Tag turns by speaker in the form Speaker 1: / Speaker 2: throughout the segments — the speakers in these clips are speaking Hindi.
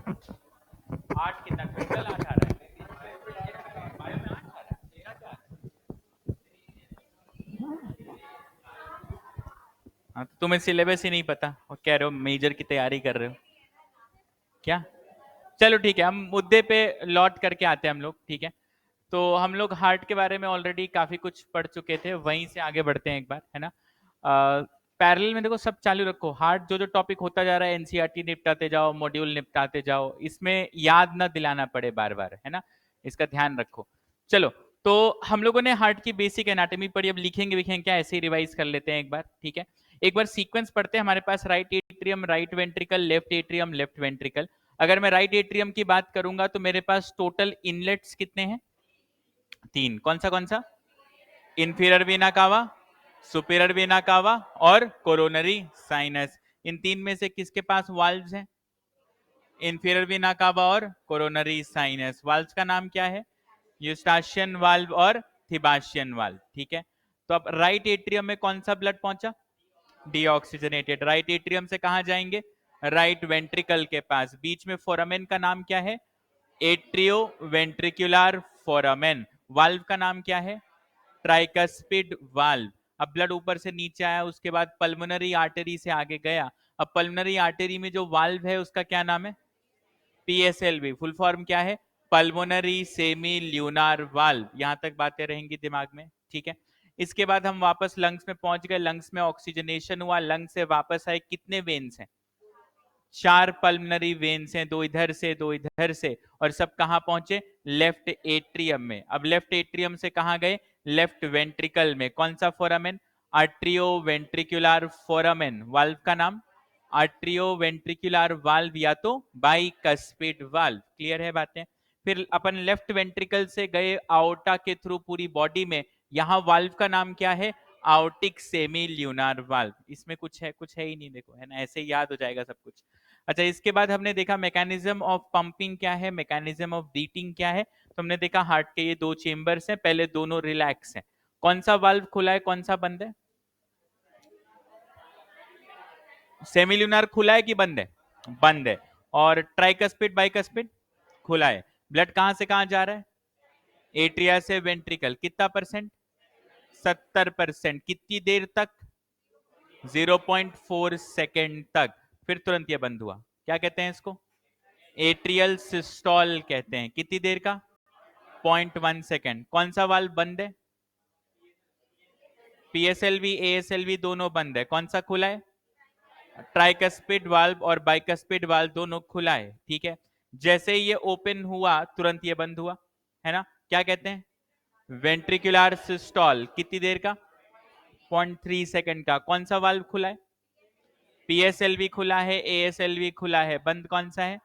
Speaker 1: 8 कितना टोटल 8 आ रहा है। बायो में 8 आ रहा है, 13 क्या आ रहा है। हाँ, तो तुम्हें सिलेबस ही नहीं पता और कह रहे हो मेजर की तैयारी कर रहे हो क्या। चलो ठीक है, हम मुद्दे पे लौट करके आते हैं हम लोग, ठीक है। तो हम लोग हार्ट के बारे में ऑलरेडी काफी कुछ पढ़ चुके थे, वहीं से आगे बढ़ते हैं एक बार, है ना। पैरेलल में देखो सब चालू रखो, हार्ट जो जो टॉपिक होता जा रहा है एनसीईआरटी निपटाते जाओ, मॉड्यूल निपटाते जाओ, इसमें याद ना दिलाना पड़े बार बार, है ना, इसका ध्यान रखो। चलो, तो हम लोगों ने हार्ट की बेसिक एनाटॉमी पढ़ी, अब लिखेंगे विखेंगे क्या, ऐसे ही रिवाइज कर लेते हैं एक बार, ठीक है। एक बार सीक्वेंस पढ़ते हैं, हमारे पास right atrium, right ventricle, left atrium, left ventricle. अगर मैं राइट एट्रियम की बात करूंगा तो मेरे पास टोटल इनलेट्स कितने हैं, 3। कौन सा, inferior vena cava, superior vena cava और कोरोनरी साइनस। इन 3 में से किसके पास वाल्व्स हैं, इंफीरियर वेना कावा और कोरोनरी साइनस। वाल्व्स का नाम क्या है, यूस्टाशियन वाल्व और थिबाशियन वाल्व, ठीक है। तो अब राइट एट्रियम में कौन सा ब्लड पहुंचा, डीऑक्सीजनेटेड। राइट एट्रियम से कहां जाएंगे, राइट वेंट्रिकल के पास। बीच में फोरामेन का नाम क्या है, एट्रियो वेंट्रिकुलर फोरामेन। वाल्व का नाम क्या है, ट्राइकस्पिड वाल्व। अब ब्लड ऊपर से नीचे आया, उसके बाद पल्मोनरी आर्टरी से आगे गया। अब पल्मोनरी आर्टरी में जो वाल्व है उसका क्या नाम है, पीएसएलवी। फुल फॉर्म क्या है, पल्मोनरी सेमी ल्यूनार वाल्व। यहां तक बातें रहेंगी दिमाग में, ठीक है। इसके बाद हम वापस लंग्स में पहुंच गए, लंग्स में ऑक्सीजनेशन हुआ, लंग्स से वापस आए, कितने वेन्स हैं, 4 पल्मोनरी वेन्स हैं, 2 इधर से 2 इधर से, और सब कहां पहुंचे, लेफ्ट एट्रियम में। अब लेफ्ट एट्रियम से कहां गए, लेफ्ट वेंट्रिकल में। कौन सा foramen, atrio ventricular foramen. Valve का नाम आर्ट्रियो वेंट्रिकुलर वाल्व या तो बाइकस्पिड वाल्व। क्लियर है बातें। फिर अपन लेफ्ट वेंट्रिकल से गए आओर्टा के थ्रू पूरी बॉडी में, यहां वाल्व का नाम क्या है, आउटिक सेमी ल्यूनार वाल्व। इसमें कुछ है ही नहीं, देखो, है ना, ऐसे ही याद हो जाएगा सब कुछ। अच्छा, इसके बाद हमने देखा मैकेनिज्म ऑफ पंपिंग क्या है, मैकेनिज्म ऑफ बीटिंग क्या है। तो हमने देखा हार्ट के ये 2 चेंबर्स हैं, पहले दोनों रिलैक्स हैं। कौन सा वाल्व खुला है, कौन सा बंद है, सेमिल्यूनर खुला है कि बंद है, बंद है। और ट्राइकस्पिड बाइकस्पिड खुला है। ब्लड कहां से कहां जा रहा है, एट्रिया से वेंट्रिकल। कितना परसेंट, 70%। कितनी देर तक, 0.4 सेकेंड तक। फिर तुरंत ये बंद हुआ, क्या कहते हैं इसको, एट्रियल सिस्टोल कहते हैं। कितनी देर का, 0.1 सेकेंड। कौन सा वाल्व बंद है, पीएसएलवी एएसएलवी दोनों बंद है। कौन सा खुला है, ट्राइकस्पिड वाल्व और बाइकस्पिड वाल्व दोनों खुला है, ठीक है। जैसे ही ये ओपन हुआ तुरंत ये बंद हुआ, है ना, क्या कहते हैं, वेंट्रिकुलर सिस्टोल। कितनी देर का, 0.3 सेकेंड का। कौन सा वाल्व खुला है, पीएसएलवी खुला है, एएसएलवी खुला है, बंद कौन सा है,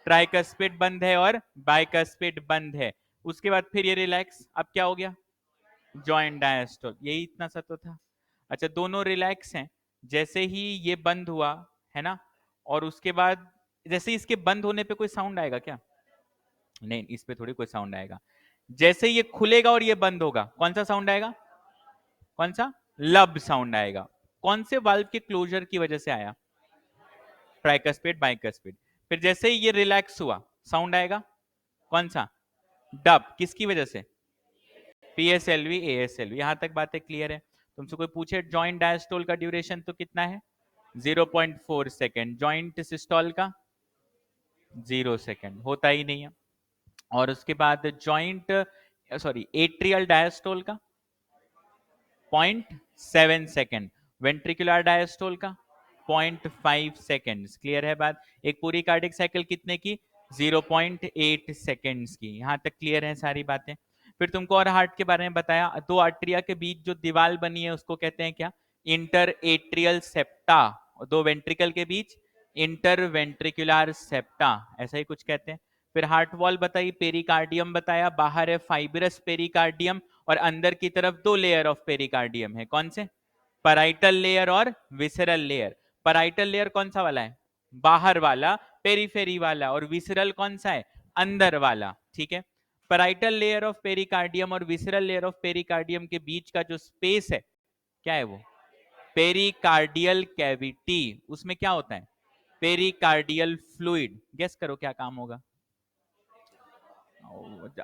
Speaker 1: ट्राइकस्पिड बंद है और बाइकस्पिड बंद है। उसके बाद फिर ये रिलैक्स, अब क्या हो गया, जॉइंट डायस्टोल। यही इतना सा तो था। अच्छा, दोनों रिलैक्स हैं, जैसे ही ये बंद हुआ, है ना, और उसके बाद जैसे ही इसके बंद होने पे कोई साउंड आएगा क्या, नहीं, इस पे थोड़ी कोई साउंड आएगा। जैसे ये खुलेगा और ये बंद होगा, कौन सा साउंड आएगा, कौन सा, लब साउंड आएगा। कौन से वाल्व के क्लोजर की वजह से आया, ट्राइकस्पिड बाइकस्पिड। फिर जैसे ही ये रिलैक्स हुआ साउंड आएगा, कौन सा, डब। किसकी वजह से, पीएसएलवी एएसएलवी। यहां तक बातें क्लियर है। तुमसे कोई पूछे जॉइंट डायस्टोल का ड्यूरेशन तो कितना है, 0.4 सेकेंड। जॉइंट सिस्टोल का 0 सेकेंड, होता ही नहीं है। और उसके बाद जॉइंट एट्रियल डायस्टोल का 0.7 सेकेंड, वेंट्रिकुलर डायस्टोल का 0.5 सेकेंड। क्लियर है बात। एक पूरी कार्डिक साइकिल कितने की, 0.8 सेकेंड्स की। यहां तक क्लियर है सारी बातें। फिर तुमको और हार्ट के बारे में बताया, 2 आर्टरिया के बीच जो दीवार बनी है उसको कहते हैं क्या, इंटर एट्रियल सेप्टा। 2 वेंट्रिकल के बीच इंटर वेंट्रिकुलर सेप्टा, ऐसा ही कुछ कहते हैं। फिर हार्ट वॉल बताई, पेरिकार्डियम बताया, बाहर है फाइब्रस पेरिकार्डियम और अंदर की तरफ 2 लेयर ऑफ पेरिकार्डियम है। कौन से, पैराइटल लेयर और विसरल लेयर। पैराइटल लेयर कौन सा वाला है, बाहर वाला, पेरीफेरी वाला, और विसरल कौन सा है, अंदर वाला, ठीक है। पैराइटल लेयर ऑफ पेरिकार्डियम और विसरल लेयर ऑफ पेरिकार्डियम के बीच का जो स्पेस है, क्या है वो, पेरिकार्डियल कैविटी। उसमें क्या होता है, पेरिकार्डियल फ्लूइड। गेस करो क्या काम होगा।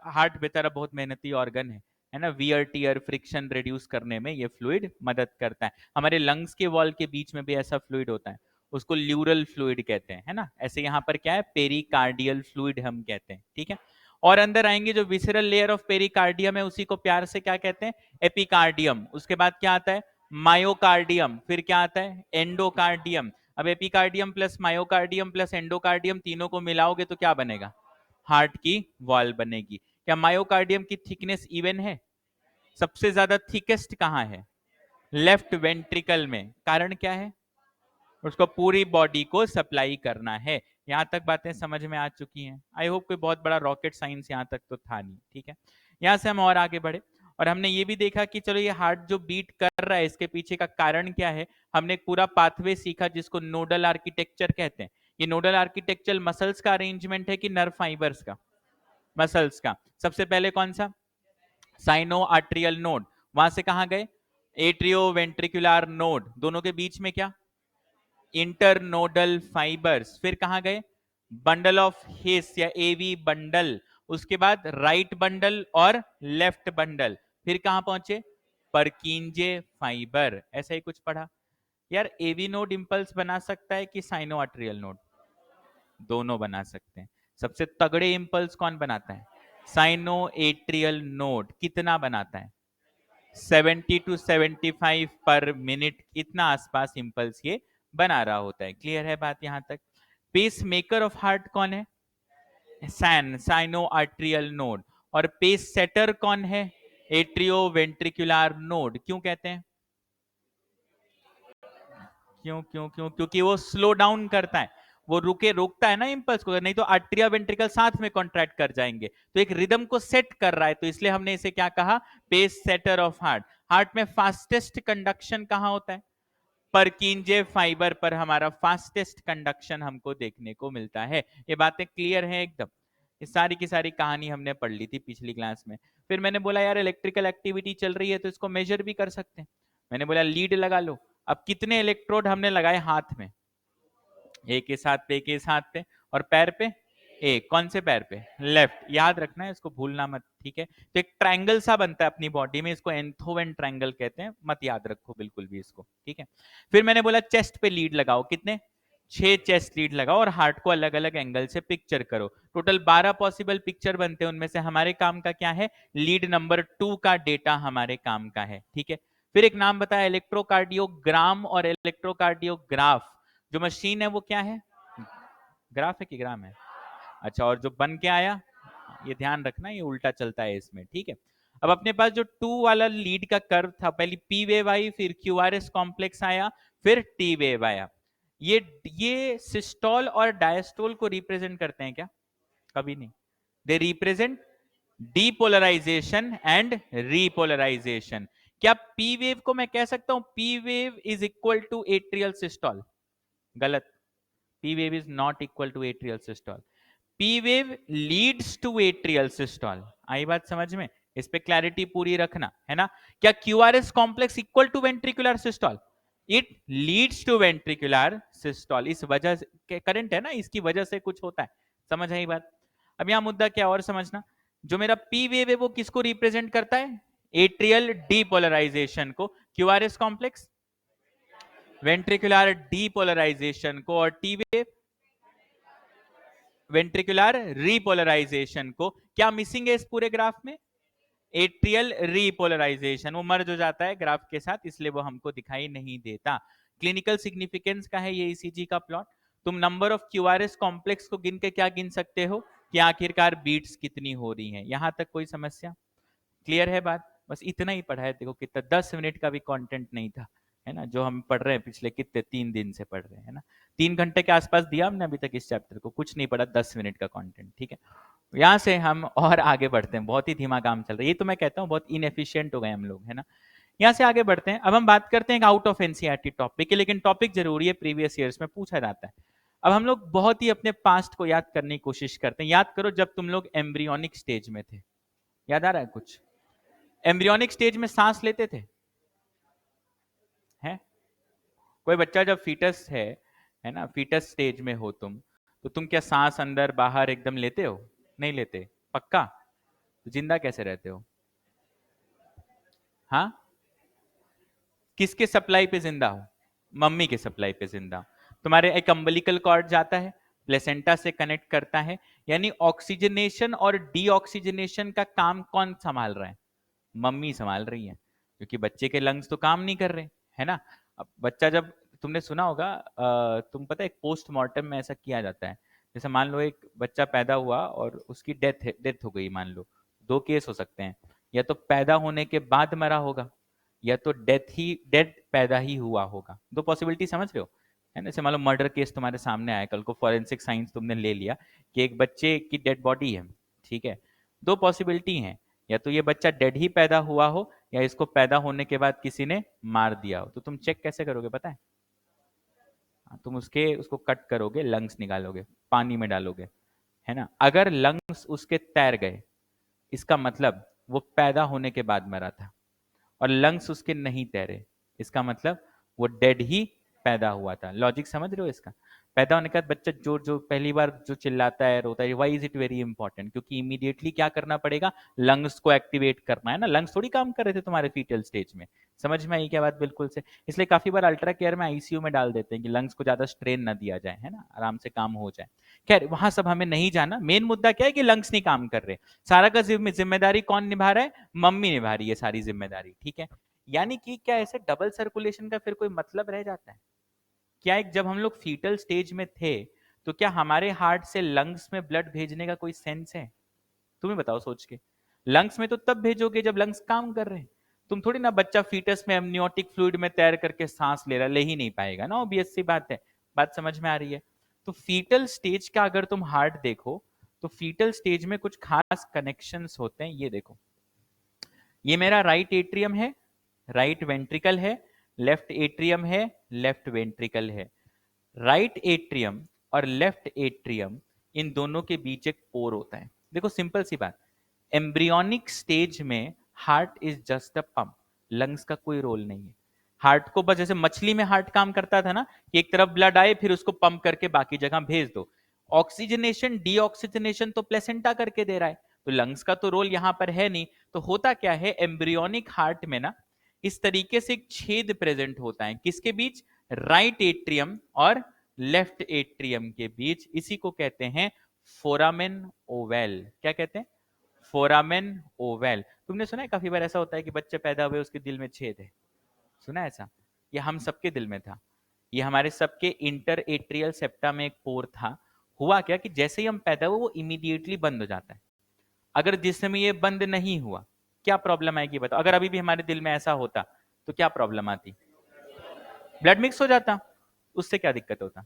Speaker 1: हार्ट बेचारा बहुत मेहनती ऑर्गन है ना। वियर टियर फ्रिक्शन रिड्यूस करने में ये फ्लूइड मदद करता है। हमारे लंग्स के वॉल के बीच में भी ऐसा फ्लूइड होता है, उसको ल्यूरल फ्लूइड कहते हैं, है ना। ऐसे यहाँ पर क्या है, पेरिकार्डियल फ्लूइड हम कहते हैं, ठीक है। और अंदर आएंगे जो विसरल लेयर ऑफ पेरिकार्डियम है उसी को प्यार से क्या कहते हैं, एपिकार्डियम। उसके बाद क्या आता है, मायोकार्डियम। फिर क्या आता है, एंडोकार्डियम। अब epicardium plus myocardium plus endocardium तीनों को मिलाओगे तो क्या बनेगा, हार्ट की वॉल बनेगी। क्या मायोकार्डियम की थिकनेस इवन है, सबसे ज्यादा थिकेस्ट कहां है, लेफ्ट वेंट्रिकल में। कारण क्या है, उसको पूरी बॉडी को सप्लाई करना है। यहां तक बातें समझ में आ चुकी हैं। आई होप कोई बहुत बड़ा रॉकेट साइंस यहां तक तो था नहीं, ठीक है। यहां से हम और आगे बढ़े और हमने ये भी देखा कि चलो ये हार्ट जो बीट कर रहा है इसके पीछे का कारण क्या है। हमने एक पूरा पाथवे सीखा जिसको नोडल आर्किटेक्चर कहते हैं। ये नोडल आर्किटेक्चर मसल्स का अरेंजमेंट है कि नर्व फाइबर्स का, मसल्स का। सबसे पहले कौन सा, साइनो आर्ट्रियल नोड। वहां से कहां गए, एट्रियो वेंट्रिकुलर नोड। दोनों के बीच में क्या, इंटरनोडल फाइबर्स। फिर कहां गए, बंडल ऑफ हिस या एवी बंडल। उसके बाद राइट बंडल और लेफ्ट बंडल। फिर कहां पहुंचे, परकींजे फाइबर। ऐसा ही कुछ पढ़ा यार। एवी नोड इंपल्स बना सकता है कि साइनो आर्ट्रियल नोड, दोनों बना सकते हैं। सबसे तगड़े इंपल्स कौन बनाता है, साइनो एट्रियल नोड। कितना बनाता है, 70 टू 75 पर मिनट, इतना आसपास इंपल्स ये बना रहा होता है। क्लियर है बात यहां तक। पेस मेकर ऑफ हार्ट कौन है, साइनो आर्ट्रियल नोड। और पेस सेटर कौन है, एट्रियो वेंट्रिकुलर नोड। क्यों कहते हैं, क्यों क्यों क्यों, क्योंकि वो स्लो डाउन करता है, वो रोकता है ना इंपल्स को। नहीं तो आर्ट्रिया वेंट्रिकल साथ में कॉन्ट्रैक्ट कर जाएंगे, तो एक रिदम को सेट कर रहा है, तो इसलिए हमने इसे क्या कहा, pacesetter of heart. Heart में फास्टेस्ट कंडक्शन कहां होता है, परकींजे फाइबर पर हमारा फास्टेस्ट कंडक्शन हमको देखने को मिलता है। ये बातें क्लियर है एकदम। ये सारी की सारी कहानी हमने पढ़ ली थी पिछली क्लास में। फिर मैंने बोला यार इलेक्ट्रिकल एक्टिविटी चल रही है तो इसको मेजर भी कर सकते हैं। मैंने बोला लीड लगा लो। अब कितने इलेक्ट्रोड हमने लगाए हाथ में, एक के साथ पे, एक के साथ पे, और पैर पे एक। कौन से पैर पे, लेफ्ट। याद रखना है, इसको भूलना मत, ठीक है। तो एक ट्रायंगल सा बनता है अपनी बॉडी में, इसको एंथोवेन ट्रायंगल कहते हैं, मत याद रखो बिल्कुल भी इसको, ठीक है। फिर मैंने बोला चेस्ट पे लीड लगाओ, कितने, 6 चेस्ट लीड लगाओ और हार्ट को अलग अलग एंगल से पिक्चर करो। टोटल 12 पॉसिबल पिक्चर बनते हैं। उनमें से हमारे काम का क्या है, लीड नंबर 2 का डेटा हमारे काम का है, ठीक है। फिर एक नाम बताया, इलेक्ट्रोकार्डियोग्राम और इलेक्ट्रोकार्डियोग्राफ। जो मशीन है वो क्या है, ग्राफ है कि ग्राम है, अच्छा। और जो बन के आया, ये ध्यान रखना, ये उल्टा चलता है इसमें, ठीक है। अब अपने पास जो 2 वाला लीड का कर्व था, पहले पी वेव आई, फिर क्यूआरएस कॉम्प्लेक्स आया, फिर टी वेव आया। ये सिस्टोल और डायस्टोल को रिप्रेजेंट करते हैं क्या, कभी नहीं। They represent depolarisation and repolarisation. क्या पी वेव को मैं कह सकता हूं P wave is equal to atrial systole, गलत। P wave is not equal to atrial systole. P wave leads to atrial systole. आई बात समझ में, इस पे क्लैरिटी पूरी रखना है ना। क्या QRS complex equal to ventricular systole, it leads to ventricular systole. इस वजह से करंट है ना, इसकी वजह से कुछ होता है, समझ आई बात। अब यहां मुद्दा क्या और समझना, जो मेरा P वेव है वो किसको रिप्रेजेंट करता है, एट्रियल डीपोलराइजेशन को। QRS कॉम्प्लेक्स वेंट्रिकुलर डीपोलराइजेशन को, और टी वेव वेंट्रिकुलर रीपोलराइजेशन को। क्या मिसिंग है इस पूरे ग्राफ में, एट्रियल रीपोलराइजेशन, वो मर्ज हो जाता है ग्राफ के साथ, इसलिए वो हमको दिखाई नहीं देता। क्लिनिकल सिग्निफिकेंस का है ये ईसीजी का प्लॉट। तुम नंबर ऑफ क्यूआरएस कॉम्प्लेक्स को गिन के क्या गिन सकते हो, कि आखिरकार बीट्स कितनी हो रही हैं। यहां तक कोई समस्या, क्लियर है बात। बस इतना ही पढ़ा है, देखो कितना 10 मिनट का भी कंटेंट नहीं था, है ना, जो हम पढ़ रहे हैं पिछले कितने 3 दिन से पढ़ रहे हैं ना। 3 घंटे के आसपास दिया हमने अभी तक इस चैप्टर को, कुछ नहीं पढ़ा, 10 मिनट का कंटेंट, ठीक है। यहाँ से हम और आगे बढ़ते हैं, बहुत ही धीमा काम चल रहा है, ये तो मैं कहता हूँ बहुत इनएफिशिएंट हो गए हम लोग, है ना। यहाँ से आगे बढ़ते हैं। अब हम बात करते हैं आउट ऑफ एनसीईआरटी टॉपिक, लेकिन टॉपिक जरूरी है, प्रीवियस ईयर्स में पूछा जाता है। अब हम लोग बहुत ही अपने पास्ट को याद करने की कोशिश करते हैं। याद करो जब तुम लोग एम्ब्रियोनिक स्टेज में थे, याद आ रहा है कुछ, एम्ब्रियोनिक स्टेज में सांस लेते थे, हैं? कोई बच्चा जब फीटस है है ना, फीटस स्टेज में हो तुम, तो तुम क्या सांस अंदर बाहर एकदम लेते हो? नहीं लेते, पक्का? तो जिंदा कैसे रहते हो? हाँ, किसके सप्लाई पे जिंदा हो? मम्मी के सप्लाई पे जिंदा हो। तुम्हारे एक अम्बिलिकल कॉर्ड जाता है, प्लेसेंटा से कनेक्ट करता है, यानी ऑक्सीजनेशन और डीऑक्सीजनेशन का काम कौन संभाल रहा है? मम्मी संभाल रही है, क्योंकि बच्चे के लंग्स तो काम नहीं कर रहे, है ना। अब बच्चा जब, तुमने सुना होगा, तुम पता है एक पोस्टमार्टम में ऐसा किया जाता है, जैसे मान लो एक बच्चा पैदा हुआ और उसकी डेथ हो गई, मान लो। दो केस हो सकते हैं, या तो पैदा होने के बाद मरा होगा, या तो डेथ पैदा ही हुआ होगा। दो पॉसिबिलिटी समझ रहे हो, है ना। जैसे मान लो मर्डर केस तुम्हारे सामने आया कल को, फॉरेंसिक साइंस तुमने ले लिया कि एक बच्चे की डेड बॉडी है, ठीक है। दो पॉसिबिलिटी है, या तो ये बच्चा डेड ही पैदा हुआ हो, या इसको पैदा होने के बाद किसी ने मार दिया हो। तो तुम चेक कैसे करोगे पता है? तुम उसको कट करोगे, लंग्स निकालोगे, पानी में डालोगे, है ना। अगर लंग्स उसके तैर गए, इसका मतलब वो पैदा होने के बाद मरा था। और लंग्स उसके नहीं तैरे, इसका मतलब वो डेड ही पैदा हुआ था। लॉजिक समझ रहे हो इसका? पैदा होने के बाद बच्चा जो जो पहली बार जो चिल्लाता है, रोता है, why is it very important? क्योंकि इमीडिएटली क्या करना पड़ेगा? लंग्स को एक्टिवेट करना है ना। लंग्स थोड़ी काम कर रहे थे तुम्हारे फीटल स्टेज में। समझ में आई क्या बात? बिल्कुल से। इसलिए काफी बार अल्ट्रा केयर में आईसीयू में डाल देते हैं कि लंग्स को ज्यादा स्ट्रेन ना दिया जाए, है ना, आराम से काम हो जाए। खैर वहां सब हमें नहीं जाना, मेन मुद्दा क्या है कि लंग्स नहीं काम कर रहे। सारा का जिम्मेदारी कौन निभा रहा है? मम्मी निभा रही है सारी जिम्मेदारी, ठीक है। यानी कि क्या ऐसे डबल सर्कुलेशन का फिर कोई मतलब रह जाता है क्या? एक जब हम लोग फीटल स्टेज में थे, तो क्या हमारे हार्ट से लंग्स में ब्लड भेजने का कोई सेंस है? तुम्हें बताओ सोच के। लंग्स में तो तब भेजोगे जब लंग्स काम कर रहे हैं। तुम थोड़ी ना बच्चा फीटस में एमनियोटिक फ्लूइड में तैर करके सांस ले रहा, ले ही नहीं पाएगा ना, ऑब्वियस सी बात है। बात समझ में आ रही है? तो फीटल स्टेज का अगर तुम हार्ट देखो, तो फीटल स्टेज में कुछ खास कनेक्शंस होते हैं। ये देखो, ये मेरा राइट एट्रियम है, राइट वेंट्रिकल है, लेफ्ट एट्रियम है, लेफ्ट वेंट्रिकल है। राइट एट्रियम और लेफ्ट एट्रियम, इन दोनों के बीच एक पोर होता है। देखो सिंपल सी बात, एम्ब्रियोनिक स्टेज में heart is just a pump, lungs का कोई रोल नहीं है। हार्ट को बस, जैसे मछली में हार्ट काम करता था ना, कि एक तरफ ब्लड आए फिर उसको पंप करके बाकी जगह भेज दो। ऑक्सीजनेशन डीऑक्सीजनेशन तो प्लेसेंटा करके दे रहा है, तो लंग्स का तो रोल यहां पर है नहीं। तो होता क्या है, एम्ब्रियोनिक हार्ट में ना इस तरीके से एक छेद प्रेजेंट होता है, किसके बीच? राइट एट्रियम और लेफ्ट एट्रियम के बीच। इसी को कहते हैं फोरामेन ओवेल। क्या कहते हैं? Foramen ovale. तुमने सुना है काफी बार ऐसा होता है कि बच्चे पैदा हुए उसके दिल में छेद है, सुना है ऐसा? ये हम सबके दिल में था, ये हमारे सबके इंटर एट्रियल सेप्टा में एक पोर था। हुआ क्या कि जैसे ही हम पैदा हुए वो इमीडिएटली बंद हो जाता है। अगर जिस समय ये बंद नहीं हुआ, क्या प्रॉब्लम आएगी बताओ? अगर अभी भी हमारे दिल में ऐसा होता तो क्या प्रॉब्लम आती? ब्लड मिक्स हो जाता, उससे क्या दिक्कत होता?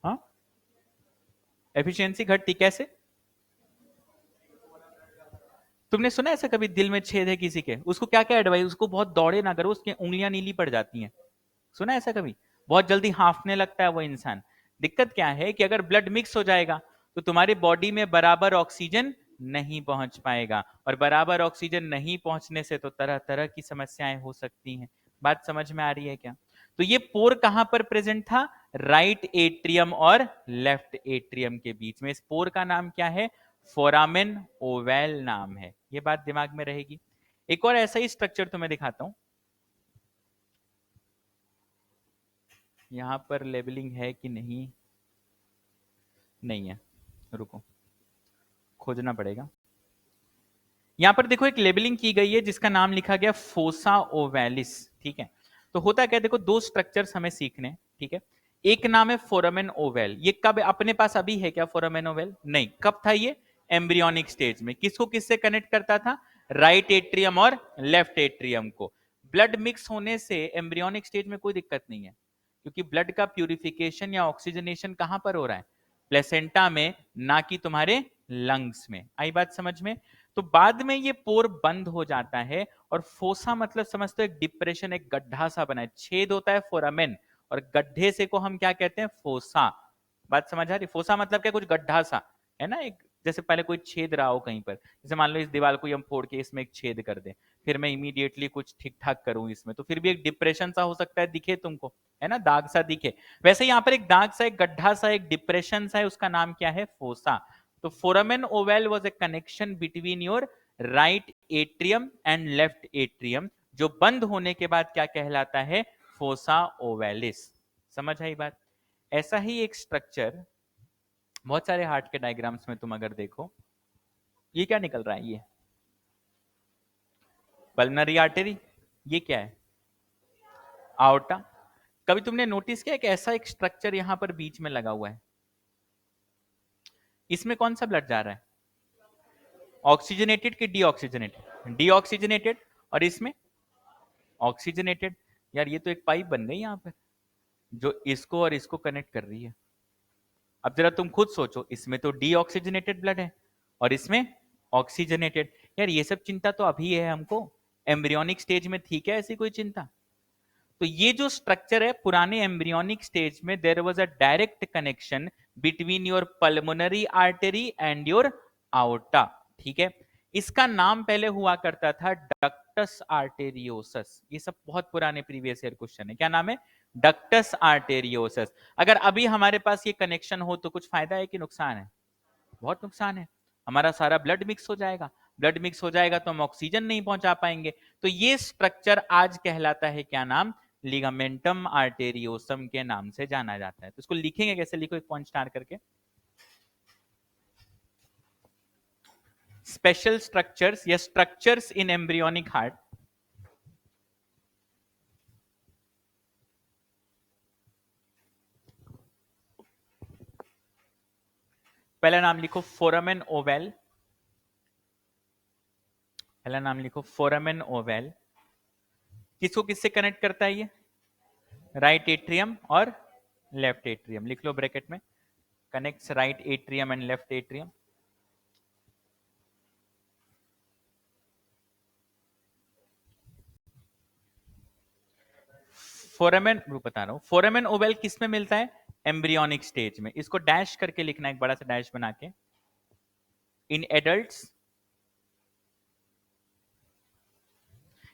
Speaker 1: हाँ, एफिशिएंसी घटती। कैसे? तुमने सुना ऐसा कभी, दिल में छेद है किसी के, उसको क्या क्या एडवाइस, उसको बहुत दौड़े ना करो, उसकी उंगलियां नीली पड़ जाती हैं। सुना ऐसा कभी? बहुत जल्दी हांफने लगता है वो इंसान। दिक्कत क्या है कि अगर ब्लड मिक्स हो जाएगा तो तुम्हारी बॉडी में बराबर ऑक्सीजन नहीं पहुंच पाएगा, और बराबर ऑक्सीजन नहीं पहुंचने से तो तरह तरह की समस्याएं हो सकती हैं। बात समझ में आ रही है क्या? तो ये पोर कहां पर प्रेजेंट था? राइट एट्रियम और लेफ्ट एट्रियम के बीच में। इस पोर का नाम क्या है? फोरामेन ओवेल नाम है। ये बात दिमाग में रहेगी। एक और ऐसा ही स्ट्रक्चर तुम्हें दिखाता हूं, यहां पर लेबलिंग है कि नहीं, नहीं है, रुको खोजना पड़ेगा। यहां पर देखो एक लेबलिंग की गई है जिसका नाम लिखा गया फोसा ओवेलिस, ठीक है। तो होता क्या, देखो दो स्ट्रक्चर्स हमें सीखने हैं, ठीक है। एक नाम है फोरामेन ओवेल। ये कब अपने पास अभी है क्या फोरामेन ओवेल? नहीं। कब था ये? एम्ब्रियोनिक स्टेज में। किसको किससे कनेक्ट करता था? राइट एट्रियम और लेफ्ट एट्रियम को। ब्लड मिक्स होने से एम्ब्रियोनिक स्टेज में कोई दिक्कत नहीं है, क्योंकि ब्लड का प्यूरिफिकेशन या ऑक्सीजनेशन कहां पर हो रहा है? प्लेसेंटा में, ना कि तुम्हारे लंग्स में। आई बात समझ में? तो बाद में ये पोर बंद हो जाता है, और फोसा मतलब समझते हो एक डिप्रेशन, एक गड्ढा सा बना है, छेद होता है फोरामेन, और गड्ढे से को हम क्या कहते हैं? फोसा। बात समझ आ रही? फोसा मतलब क्या? कुछ गड्ढा सा, है ना, एक जैसे पहले कोई छेद रहा हो कहीं पर, जैसे मान लो इस दीवार को ही हम फोड़ के इसमें एक छेद कर दें, फिर मैं इमीडिएटली कुछ ठीक ठाक करूं इसमें, तो फिर भी एक डिप्रेशन सा हो सकता है दिखे तुमको, है ना, दाग सा दिखे। वैसे यहाँ पर एक दाग सा, एक गड्ढा सा, एक डिप्रेशन सा है, उसका नाम क्या है, फोसा। तो foramen Oval was a connection between your right atrium and left atrium, जो बंद होने के बाद क्या कहलाता है, फोसा ओवेलिस। समझ आई बात। ऐसा ही एक स्ट्रक्चर बहुत सारे हार्ट के डायग्राम्स में तुम अगर देखो, ये क्या निकल रहा है, ये पल्मनरी आर्टरी, ये क्या है, आउटा। कभी तुमने नोटिस किया कि ऐसा एक स्ट्रक्चर यहां पर बीच में लगा हुआ है, इसमें कौन सा ब्लड जा रहा है, ऑक्सीजनेटेड कि डीऑक्सीजनेटेड, डीऑक्सीजनेटेड, और इसमें ऑक्सीजनेटेड। यार ये तो एक पाइप बन गई यहां पर, जो इसको और इसको कनेक्ट कर रही है। अब जरा तुम खुद सोचो, इसमें तो डीऑक्सीजनेटेड ब्लड है और इसमें ऑक्सीजनेटेड। यार ये सब चिंता तो अभी है हमको, एम्ब्रियोनिक स्टेज में ठीक है ऐसी कोई चिंता। तो ये जो स्ट्रक्चर है, पुराने एम्ब्रियोनिक स्टेज में there was a direct connection between your pulmonary artery and your aorta, ठीक है। इसका नाम पहले हुआ करता था डक्टस आर्टेरियोसस। ये सब बहुत पुराने प्रीवियस ईयर क्वेश्चन है, क्या नाम है, डक्टस आर्टेरियोसस। अगर अभी हमारे पास ये कनेक्शन हो तो कुछ फायदा है कि नुकसान है, बहुत नुकसान है। हमारा सारा ब्लड मिक्स हो जाएगा, ब्लड मिक्स हो जाएगा तो हम ऑक्सीजन नहीं पहुंचा पाएंगे। तो ये स्ट्रक्चर आज कहलाता है क्या नाम, लिगामेंटम आर्टेरियोसम के नाम से जाना जाता है। तो इसको लिखेंगे कैसे, लिखो एक पॉइंट स्टार करके, स्पेशल स्ट्रक्चर्स या स्ट्रक्चर्स इन एम्ब्रियोनिक हार्ट। पहला नाम लिखो फोरामेन ओवेल, पहला नाम लिखो फोरामेन ओवेल। किसको किससे कनेक्ट करता है ये, राइट एट्रियम और लेफ्ट एट्रियम, लिख लो ब्रैकेट में, connects right atrium and left atrium. Foramen, बता रहा हूं, फोरामेन ओवेल किस में मिलता है, एम्ब्रियोनिक स्टेज में। इसको डैश करके लिखना, एक बड़ा सा डैश बना के, इन एडल्ट्स।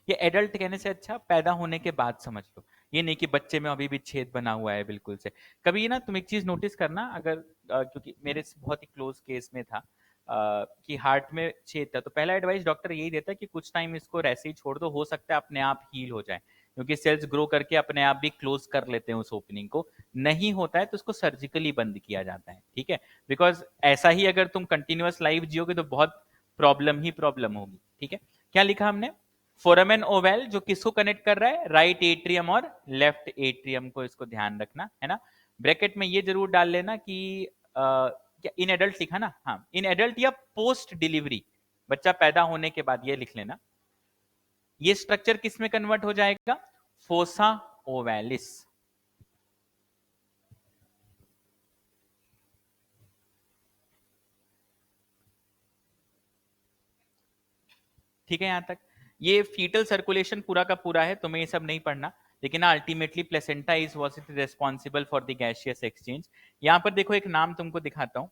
Speaker 1: ये एडल्ट कहने से अच्छा पैदा होने के बाद समझ लो, ये नहीं कि बच्चे में अभी भी छेद बना हुआ है बिल्कुल से। कभी ना तुम एक चीज नोटिस करना, अगर क्योंकि मेरे से बहुत ही क्लोज केस में था कि हार्ट में छेद था, तो पहला एडवाइस डॉक्टर यही देता है कि कुछ टाइम इसको ऐसे ही छोड़ दो, हो सकता है अपने आप हील हो जाए, क्योंकि सेल्स ग्रो करके अपने आप भी क्लोज कर लेते हैं उस ओपनिंग को। नहीं होता है तो उसको सर्जिकली बंद किया जाता है, ठीक है। बिकॉज ऐसा ही अगर तुम कंटिन्यूअस लाइफ जियोगे तो बहुत प्रॉब्लम ही प्रॉब्लम होगी, ठीक है। क्या लिखा हमने, फोरामेन ओवेल, जो किसको कनेक्ट कर रहा है, राइट एट्रियम और लेफ्ट एट्रियम को, इसको ध्यान रखना है ना। ब्रैकेट में ये जरूर डाल लेना कि क्या इन एडल्ट लिखा ना, हाँ, इन एडल्ट या पोस्ट डिलीवरी, बच्चा पैदा होने के बाद, ये लिख लेना। ये स्ट्रक्चर किस में कन्वर्ट हो जाएगा, फोसा ओवेलिस। ठीक है, यहां तक। ये फीटल सर्कुलेशन पूरा का पूरा है, तुम्हें ये सब नहीं पढ़ना, लेकिन ultimately placenta is was it responsible for the gaseous exchange. यहां पर देखो एक नाम तुमको दिखाता हूं,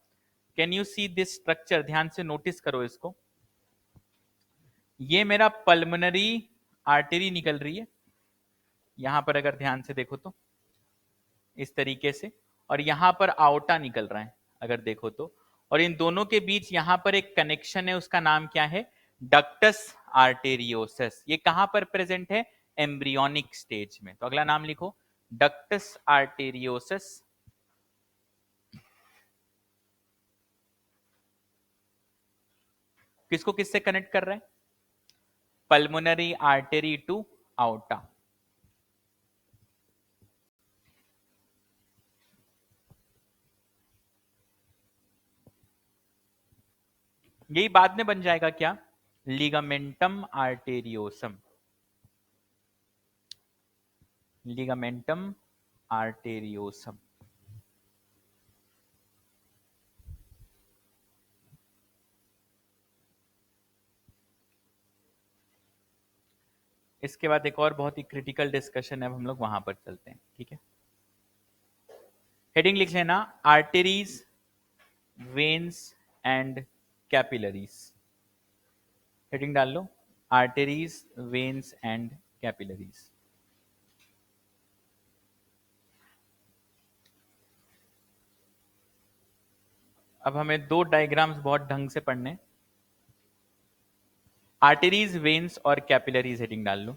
Speaker 1: can you see this structure, ध्यान से नोटिस करो इसको। ये मेरा पल्मोनरी आर्टरी निकल रही है, यहां पर अगर ध्यान से देखो तो इस तरीके से, और यहां पर आउटा निकल रहा है अगर देखो तो, और इन दोनों के बीच यहां पर एक कनेक्शन है, उसका नाम क्या है, डक्टस आर्टेरियोसस। ये कहां पर प्रेजेंट है, एम्ब्रियोनिक स्टेज में। तो अगला नाम लिखो, डक्टस आर्टेरियोसस। किसको किससे कनेक्ट कर रहा है, पल्मोनरी आर्टरी टू आउटा। यही बाद में बन जाएगा क्या, लिगामेंटम आर्टेरियोसम, लिगामेंटम आर्टेरियोसम। इसके बाद एक और बहुत ही क्रिटिकल डिस्कशन है, अब हम लोग वहां पर चलते हैं, ठीक है। हेडिंग लिख लेना, arteries, veins and capillaries. Heading डाल लो, आर्टरीज, वेन्स एंड कैपिलरीज। अब हमें दो डायग्राम्स बहुत ढंग से पढ़ने, आर्टरीज, वेन्स और कैपिलरीज, हेडिंग डाल लो।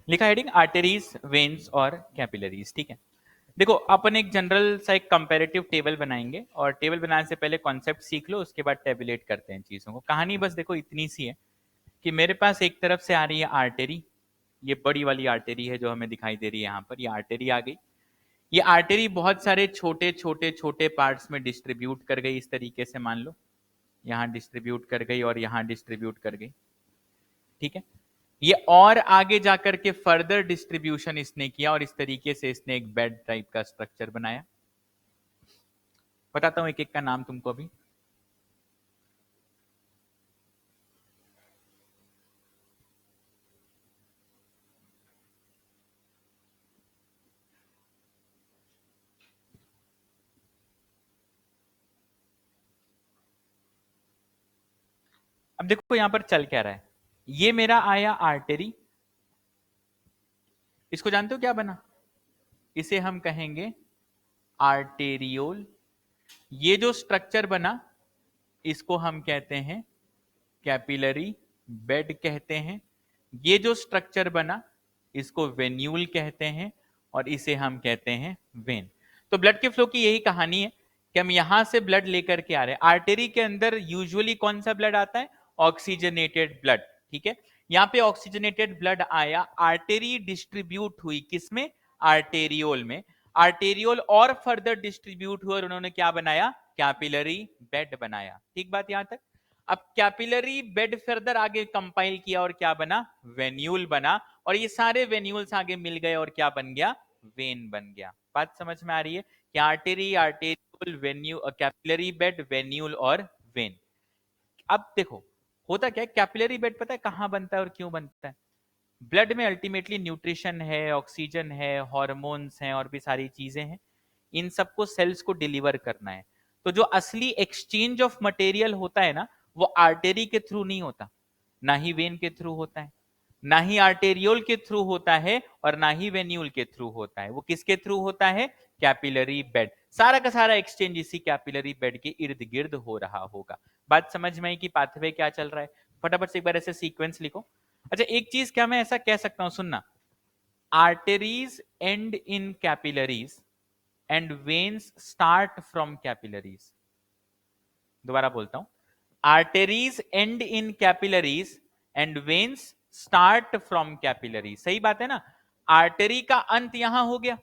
Speaker 1: लिखा हेडिंग आर्टरीज, वेन्स और कैपिलरीज। ठीक है, देखो अपन एक जनरल सा एक कंपैरेटिव टेबल बनाएंगे, और टेबल बनाने से पहले कॉन्सेप्ट सीख लो, उसके बाद टेबुलेट करते हैं चीजों को। कहानी बस देखो इतनी सी है कि मेरे पास एक तरफ से आ रही है आर्टरी, ये बड़ी वाली आर्टरी है जो हमें दिखाई दे रही है यहाँ पर, ये आर्टरी आ गई। ये आर्टरी बहुत सारे छोटे छोटे छोटे पार्ट्स में डिस्ट्रीब्यूट कर गई, इस तरीके से मान लो, यहाँ डिस्ट्रीब्यूट कर गई और यहाँ डिस्ट्रीब्यूट कर गई। ठीक है, ये और आगे जाकर के फर्दर डिस्ट्रीब्यूशन इसने किया और इस तरीके से इसने एक बेड टाइप का स्ट्रक्चर बनाया। बताता हूं एक एक का नाम तुमको अभी। अब देखो यहां पर चल क्या रहा है, ये मेरा आया आर्टरी, इसको जानते हो क्या बना, इसे हम कहेंगे आर्टेरियोल। ये जो स्ट्रक्चर बना इसको हम कहते हैं कैपिलरी बेड कहते हैं। ये जो स्ट्रक्चर बना इसको वेन्यूल कहते हैं, और इसे हम कहते हैं वेन। तो ब्लड के फ्लो की यही कहानी है कि हम यहां से ब्लड लेकर के आ रहे हैं। आर्टरी के अंदर यूजुअली कौन सा ब्लड आता है, ऑक्सीजनेटेड ब्लड। ठीक है, यहां पे ऑक्सीजनेटेड ब्लड आया, आर्टरी डिस्ट्रीब्यूट हुई किसमें, आर्टेरियोल में। आर्टेरियोल और फर्दर डिस्ट्रीब्यूट हुआ और उन्होंने क्या बनाया, कैपिलरी बेड बनाया। ठीक बात यहां तक। अब कैपिलरी बेड फर्दर आगे कंपाइल किया और क्या बना, वेन्यूल बना, और ये सारे वेन्यूल्स आगे मिल गए और क्या बन गया, वेन बन गया। बात समझ में आ रही है कि artery, arteriole, venue, capillary bed, venule और वेन। अब देखो होता क्या है, कैपिलरी बेड पता है कहां बनता है और क्यों बनता है। ब्लड में अल्टीमेटली न्यूट्रिशन है, ऑक्सीजन है, हॉर्मोन्स हैं और भी सारी चीजें हैं, इन सबको सेल्स को डिलीवर करना है। तो जो असली एक्सचेंज ऑफ मटेरियल होता है ना, वो आर्टरी के थ्रू नहीं होता, ना ही वेन के थ्रू होता है, ना ही आर्टेरियोल के थ्रू होता है, और ना ही वेन्यूल के थ्रू होता है। वो किसके थ्रू होता है, कैपिलरी बेड। सारा का सारा एक्सचेंज इसी कैपिलरी बेड के इर्द गिर्द हो रहा होगा। बात समझ में आई कि पाथवे क्या चल रहा है। फटाफट से एक बार ऐसे सीक्वेंस लिखो। अच्छा एक चीज क्या मैं ऐसा कह सकता हूं, सुनना, arteries and in capillaries and veins start from capillaries. दोबारा बोलता हूं, arteries and in capillaries and veins start from capillaries. सही बात है ना, आर्टरी का अंत यहां हो गया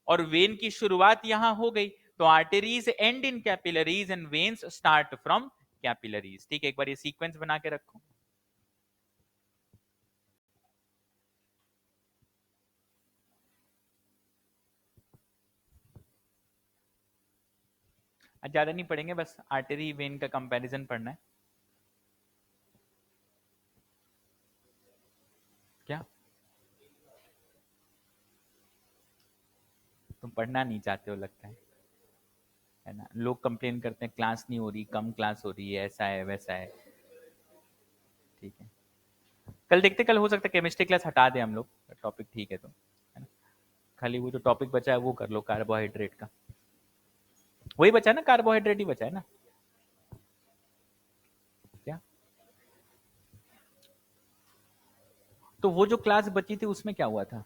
Speaker 1: और वेन की शुरुआत यहां हो गई, तो arteries and in capillaries and veins start from capillaries. ठीक है, एक बार ये सीक्वेंस बना के रखो। आज ज्यादा नहीं पढ़ेंगे, बस आर्टरी वेन का कंपैरिजन पढ़ना है। क्या तुम पढ़ना नहीं चाहते हो लगता है ना। लोग कंप्लेन करते हैं क्लास नहीं हो रही, कम क्लास हो रही है, ऐसा है वैसा है। ठीक है, कल देखते, कल हो सकता है केमिस्ट्री क्लास हटा दें हम लोग, टॉपिक ठीक है तो, है ना। खाली वो जो टॉपिक बचा है वो कर लो, कार्बोहाइड्रेट का वही बचा है ना, कार्बोहाइड्रेट ही बचा है ना। क्या, तो वो जो क्लास बची थी उसमें क्या हुआ था,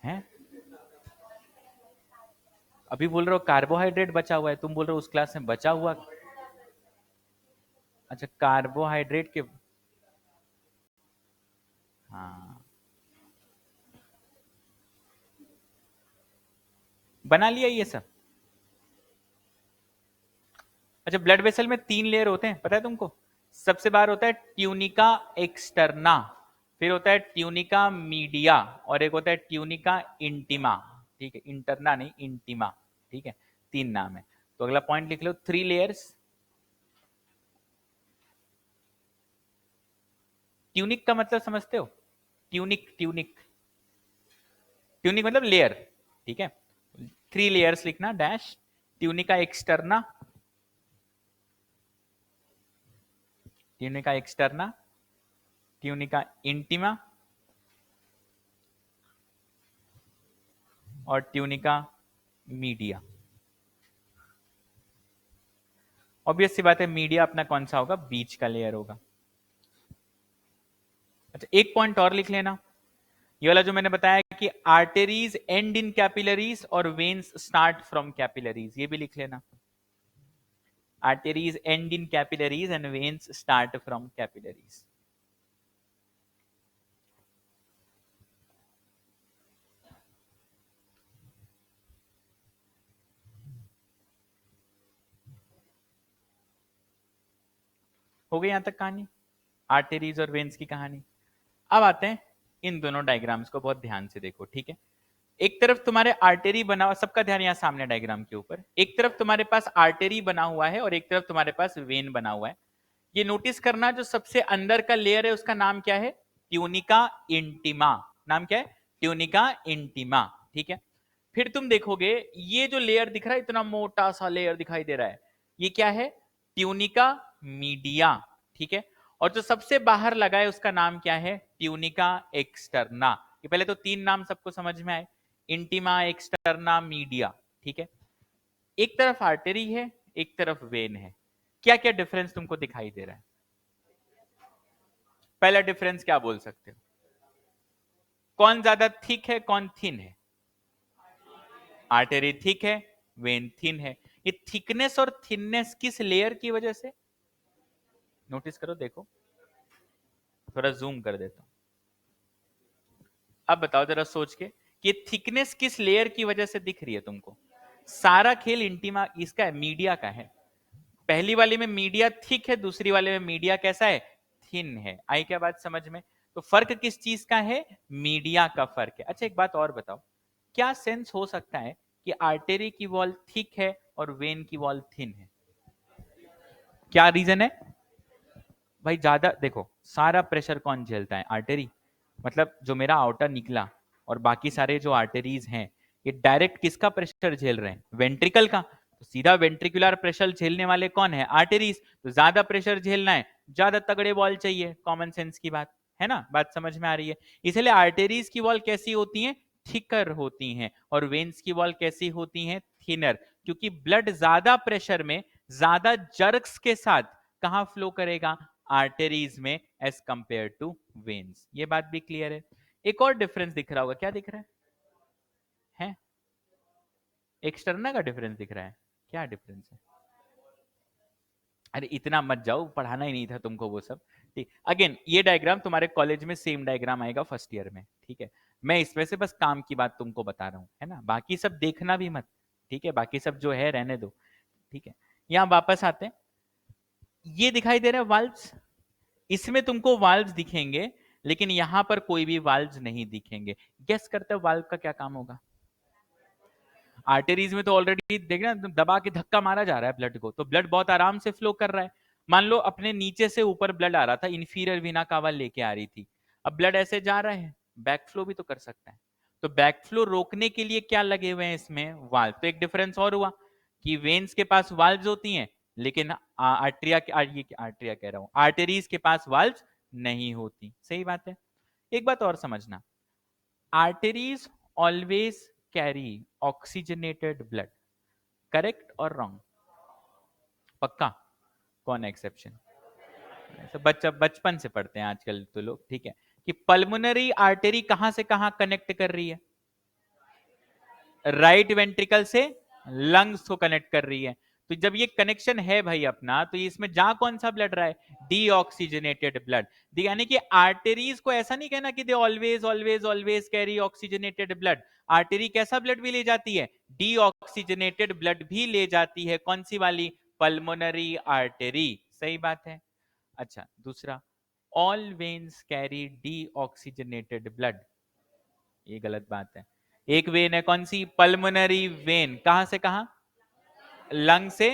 Speaker 1: हैं? अभी बोल रहे हो कार्बोहाइड्रेट बचा हुआ है, तुम बोल रहे हो उस क्लास में बचा हुआ। अच्छा कार्बोहाइड्रेट के, हाँ बना लिया ये सब। अच्छा ब्लड वेसल में 3 लेयर होते हैं, पता है तुमको। सबसे बाहर होता है ट्यूनिका एक्सटर्ना, फिर होता है ट्यूनिका मीडिया, और एक होता है ट्यूनिका इंटीमा। ठीक है, इंटरना नहीं, इंटीमा। ठीक है, 3 नाम है। तो अगला पॉइंट लिख लो, 3 लेयर्स। ट्यूनिक का मतलब समझते हो? ट्यूनिक, ट्यूनिक, ट्यूनिक मतलब लेयर, ठीक है। 3 लेयर्स लिखना, dash, tunica externa, tunica externa, tunica intima और ट्यूनिका मीडिया। ऑब्वियस सी बात है, मीडिया अपना कौन सा होगा? बीच का लेयर होगा। अच्छा, एक पॉइंट और लिख लेना, ये वाला जो मैंने बताया कि आर्टेरीज एंड इन कैपिलरीज और वेन्स स्टार्ट फ्रॉम कैपिलरीज, ये भी लिख लेना। Arteries end in capillaries and veins start from capillaries. हो गई यहां तक कहानी, आर्टेरीज और वेन्स की कहानी। अब आते हैं इन दोनों डायग्राम्स को, बहुत ध्यान से देखो, ठीक है। एक तरफ तुम्हारे आर्टेरी बना हुआ, सबका ध्यान यहाँ सामने डायग्राम के ऊपर, एक तरफ तुम्हारे पास आर्टेरी बना हुआ है और एक तरफ तुम्हारे पास वेन बना हुआ है। ये नोटिस करना, जो सबसे अंदर का लेयर है उसका नाम क्या है? Tunica intima. नाम क्या है? ट्यूनिका इंटीमा, ठीक है। फिर तुम देखोगे ये जो लेयर दिख रहा है, इतना मोटा सा लेयर दिखाई दे रहा है, ये क्या है? ट्यूनिका मीडिया, ठीक है। और जो सबसे बाहर लगा है उसका नाम क्या है? Tunica externa. ये पहले तो 3 नाम सबको समझ में आए, इंटीमा, एक्सटर्ना, मीडिया, ठीक है। एक तरफ आर्टरी है, एक तरफ वेन है। क्या क्या डिफरेंस तुमको दिखाई दे रहा है? पहला डिफरेंस क्या बोल सकते हो? कौन ज्यादा थिक है, कौन थिन है? आर्टरी थिक है, वेन थिन है। ये थिकनेस और थिननेस किस लेयर की वजह से? नोटिस करो, देखो, थोड़ा जूम कर देता हूं। अब बताओ जरा सोच के कि थिकनेस किस लेयर की वजह से दिख रही है तुमको? सारा खेल इंटीमा इसका है, मीडिया का है। पहली वाली में मीडिया थिक है, दूसरी वाले में मीडिया कैसा है? थिन है। आई क्या बात समझ में? तो फर्क किस चीज का है? मीडिया का फर्क है। अच्छा, एक बात और बताओ, क्या सेंस हो सकता है कि आर्टेरी की वॉल थिक है और वेन की वॉल थिन है? क्या रीजन है भाई? ज्यादा देखो, सारा प्रेशर कौन झेलता है? आर्टेरी। मतलब जो मेरा आउटर निकला और बाकी सारे जो आर्टरीज हैं, ये डायरेक्ट किसका प्रेशर झेल रहे हैं? वेंट्रिकल का। तो सीधा वेंट्रिकुलर प्रेशर झेलने वाले कौन है? आर्टरीज। तो ज्यादा प्रेशर झेलना है, ज्यादा तगड़े वॉल चाहिए, कॉमन सेंस की बात है ना? बात समझ में आ रही है? इसलिए आर्टरीज की वॉल कैसी होती है? थिकर होती हैं, और वेन्स की वॉल कैसी होती हैं? थिनर। क्योंकि ब्लड ज्यादा प्रेशर में, ज्यादा जर्क्स के साथ कहां फ्लो करेगा? आर्टरीज में, एज कंपेयर टू वेन्स। ये बात भी क्लियर है? एक और डिफरेंस दिख रहा होगा, क्या दिख रहा है? हैं? एक्सटर्ना का डिफरेंस दिख रहा है? क्या डिफरेंस है? अरे इतना मत जाओ, पढ़ाना ही नहीं था तुमको वो सब, ठीक। अगेन ये डायग्राम तुम्हारे कॉलेज में सेम डायग्राम आएगा फर्स्ट ईयर में, ठीक है। मैं इसमें से बस काम की बात तुमको बता रहा हूं, है ना? बाकी सब देखना भी मत, ठीक है। बाकी सब जो है रहने दो, ठीक है। यहां वापस आते हैं, ये दिखाई दे रहा है वाल्व्स। इसमें तुमको वाल्व्स दिखेंगे, लेकिन यहां पर कोई भी वाल्व्स नहीं दिखेंगे। गेस करते हो वाल्व का क्या काम होगा? आर्टरीज में तो ऑलरेडी देख रहे हैं, दबा के धक्का मारा जा रहा है ब्लड को, तो ब्लड बहुत आराम से फ्लो कर रहा है। मान लो अपने नीचे से ऊपर ब्लड आ रहा था, इंफीरियर वीना कावा लेके आ रही थी, अब ब्लड ऐसे जा रहा है, बैक फ्लो भी तो कर सकता है। तो बैक फ्लो रोकने के लिए क्या लगे हुए हैं इसमें? वाल्व। तो एक डिफरेंस और हुआ कि वेन्स के पास वाल्व्स होती हैं, लेकिन आर्टरिया ये आर्टरिया कह रहा हूं, आर्टरीज के पास वाल्व्स नहीं होती। सही बात है। एक बात और समझना, arteries always carry oxygenated blood, correct और रॉन्ग? पक्का? कौन एक्सेप्शन? बच्चा बचपन से पढ़ते हैं आजकल तो लोग, ठीक है। कि पल्मोनरी आर्टरी कहां से कहां कनेक्ट कर रही है? राइट वेंट्रिकल से लंग्स को कनेक्ट कर रही है। तो जब ये कनेक्शन है भाई अपना, तो इसमें जा कौन सा ब्लड रहा है? Deoxygenated blood. यानी कि आर्टरीज को ऐसा नहीं कहना कि they always always always carry oxygenated blood. Artery कैसा ब्लड भी ले जाती है? डीऑक्सीजनेटेड ब्लड भी ले जाती है। कौन सी वाली? Pulmonary artery. सही बात है। अच्छा, दूसरा, all veins carry deoxygenated blood, ये गलत बात है। एक वेन है, कौन सी? Pulmonary vein. कहां से कहां? लंग से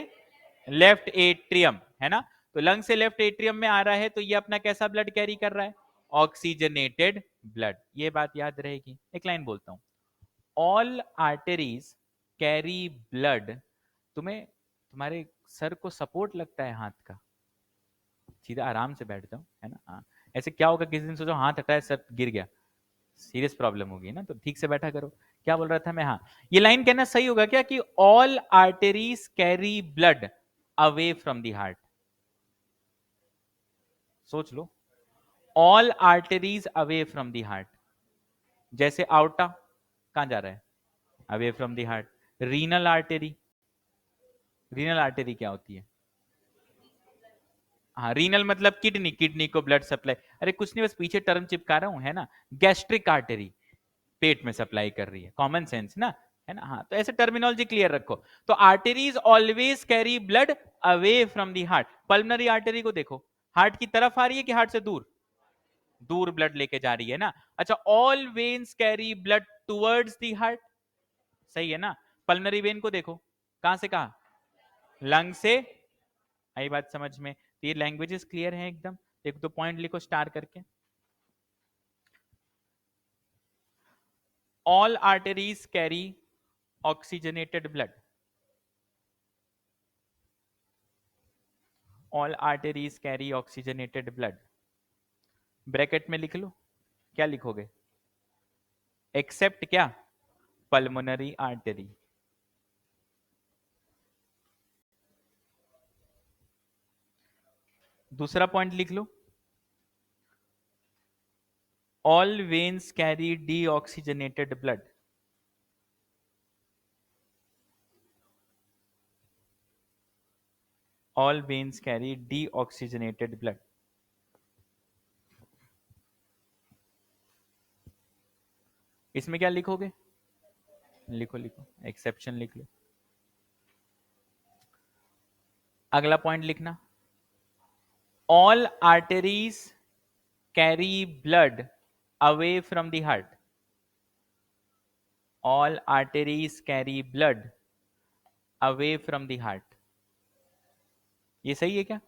Speaker 1: लेफ्ट एट्रियम, है ना? तो लंग से लेफ्ट एट्रियम में आ रहा है, तो ये अपना कैसा ब्लड कैरी कर रहा है? Oxygenated blood. ये बात याद रहेगी। एक लाइन बोलता हूं, ऑल आर्टरीज कैरी ब्लड। तुम्हें तुम्हारे सर को सपोर्ट लगता है हाथ का, सीधा आराम से बैठ जाओ, है ना। हाँ, ऐसे क्या होगा, किसी दिन सोचो हाथ हटाए सर गिर गया, सीरियस प्रॉब्लम होगी ना, तो ठीक से बैठा करो। क्या बोल रहा था मैं, हाँ, ये लाइन कहना सही होगा क्या कि all arteries carry blood away from the heart. सोच लो, all arteries away from the heart. जैसे आउटा कहां जा रहा है, away from the heart. Renal artery, renal artery क्या होती है, हाँ, रीनल मतलब किडनी, किडनी को ब्लड सप्लाई, अरे कुछ नहीं, बस पीछे टर्म चिपका रहा हूं, है ना। गैस्ट्रिक आर्टरी, पेट में सप्लाई कर रही है, कॉमन सेंस ना, है ना। हाँ, तो ऐसे टर्मिनोलॉजी क्लियर रखो। तो arteries always carry blood away from the heart. Pulmonary artery को देखो, हार्ट की तरफ आ रही है कि हार्ट से दूर, दूर ब्लड लेके जा रही है ना। अच्छा, all veins carry blood towards the heart, सही है ना। पल्मनरी वेन को देखो, कहां से कहा, लंग से, आई बात समझ में। तो ये लैंग्वेजेस क्लियर है एकदम। एक दो पॉइंट लिखो स्टार करके, all arteries carry oxygenated blood, all arteries carry oxygenated blood। Bracket में लिख लो, क्या लिखोगे, एक्सेप्ट क्या, पल्मोनरी आर्टरी। दूसरा पॉइंट लिख लो, all veins carry deoxygenated blood. All veins carry deoxygenated blood. इसमें क्या लिखोगे, लिखो लिखो, एक्सेप्शन लिख लो। अगला पॉइंट लिखना, all arteries carry blood away from the heart. All arteries carry blood away from the heart. ये सही है क्या,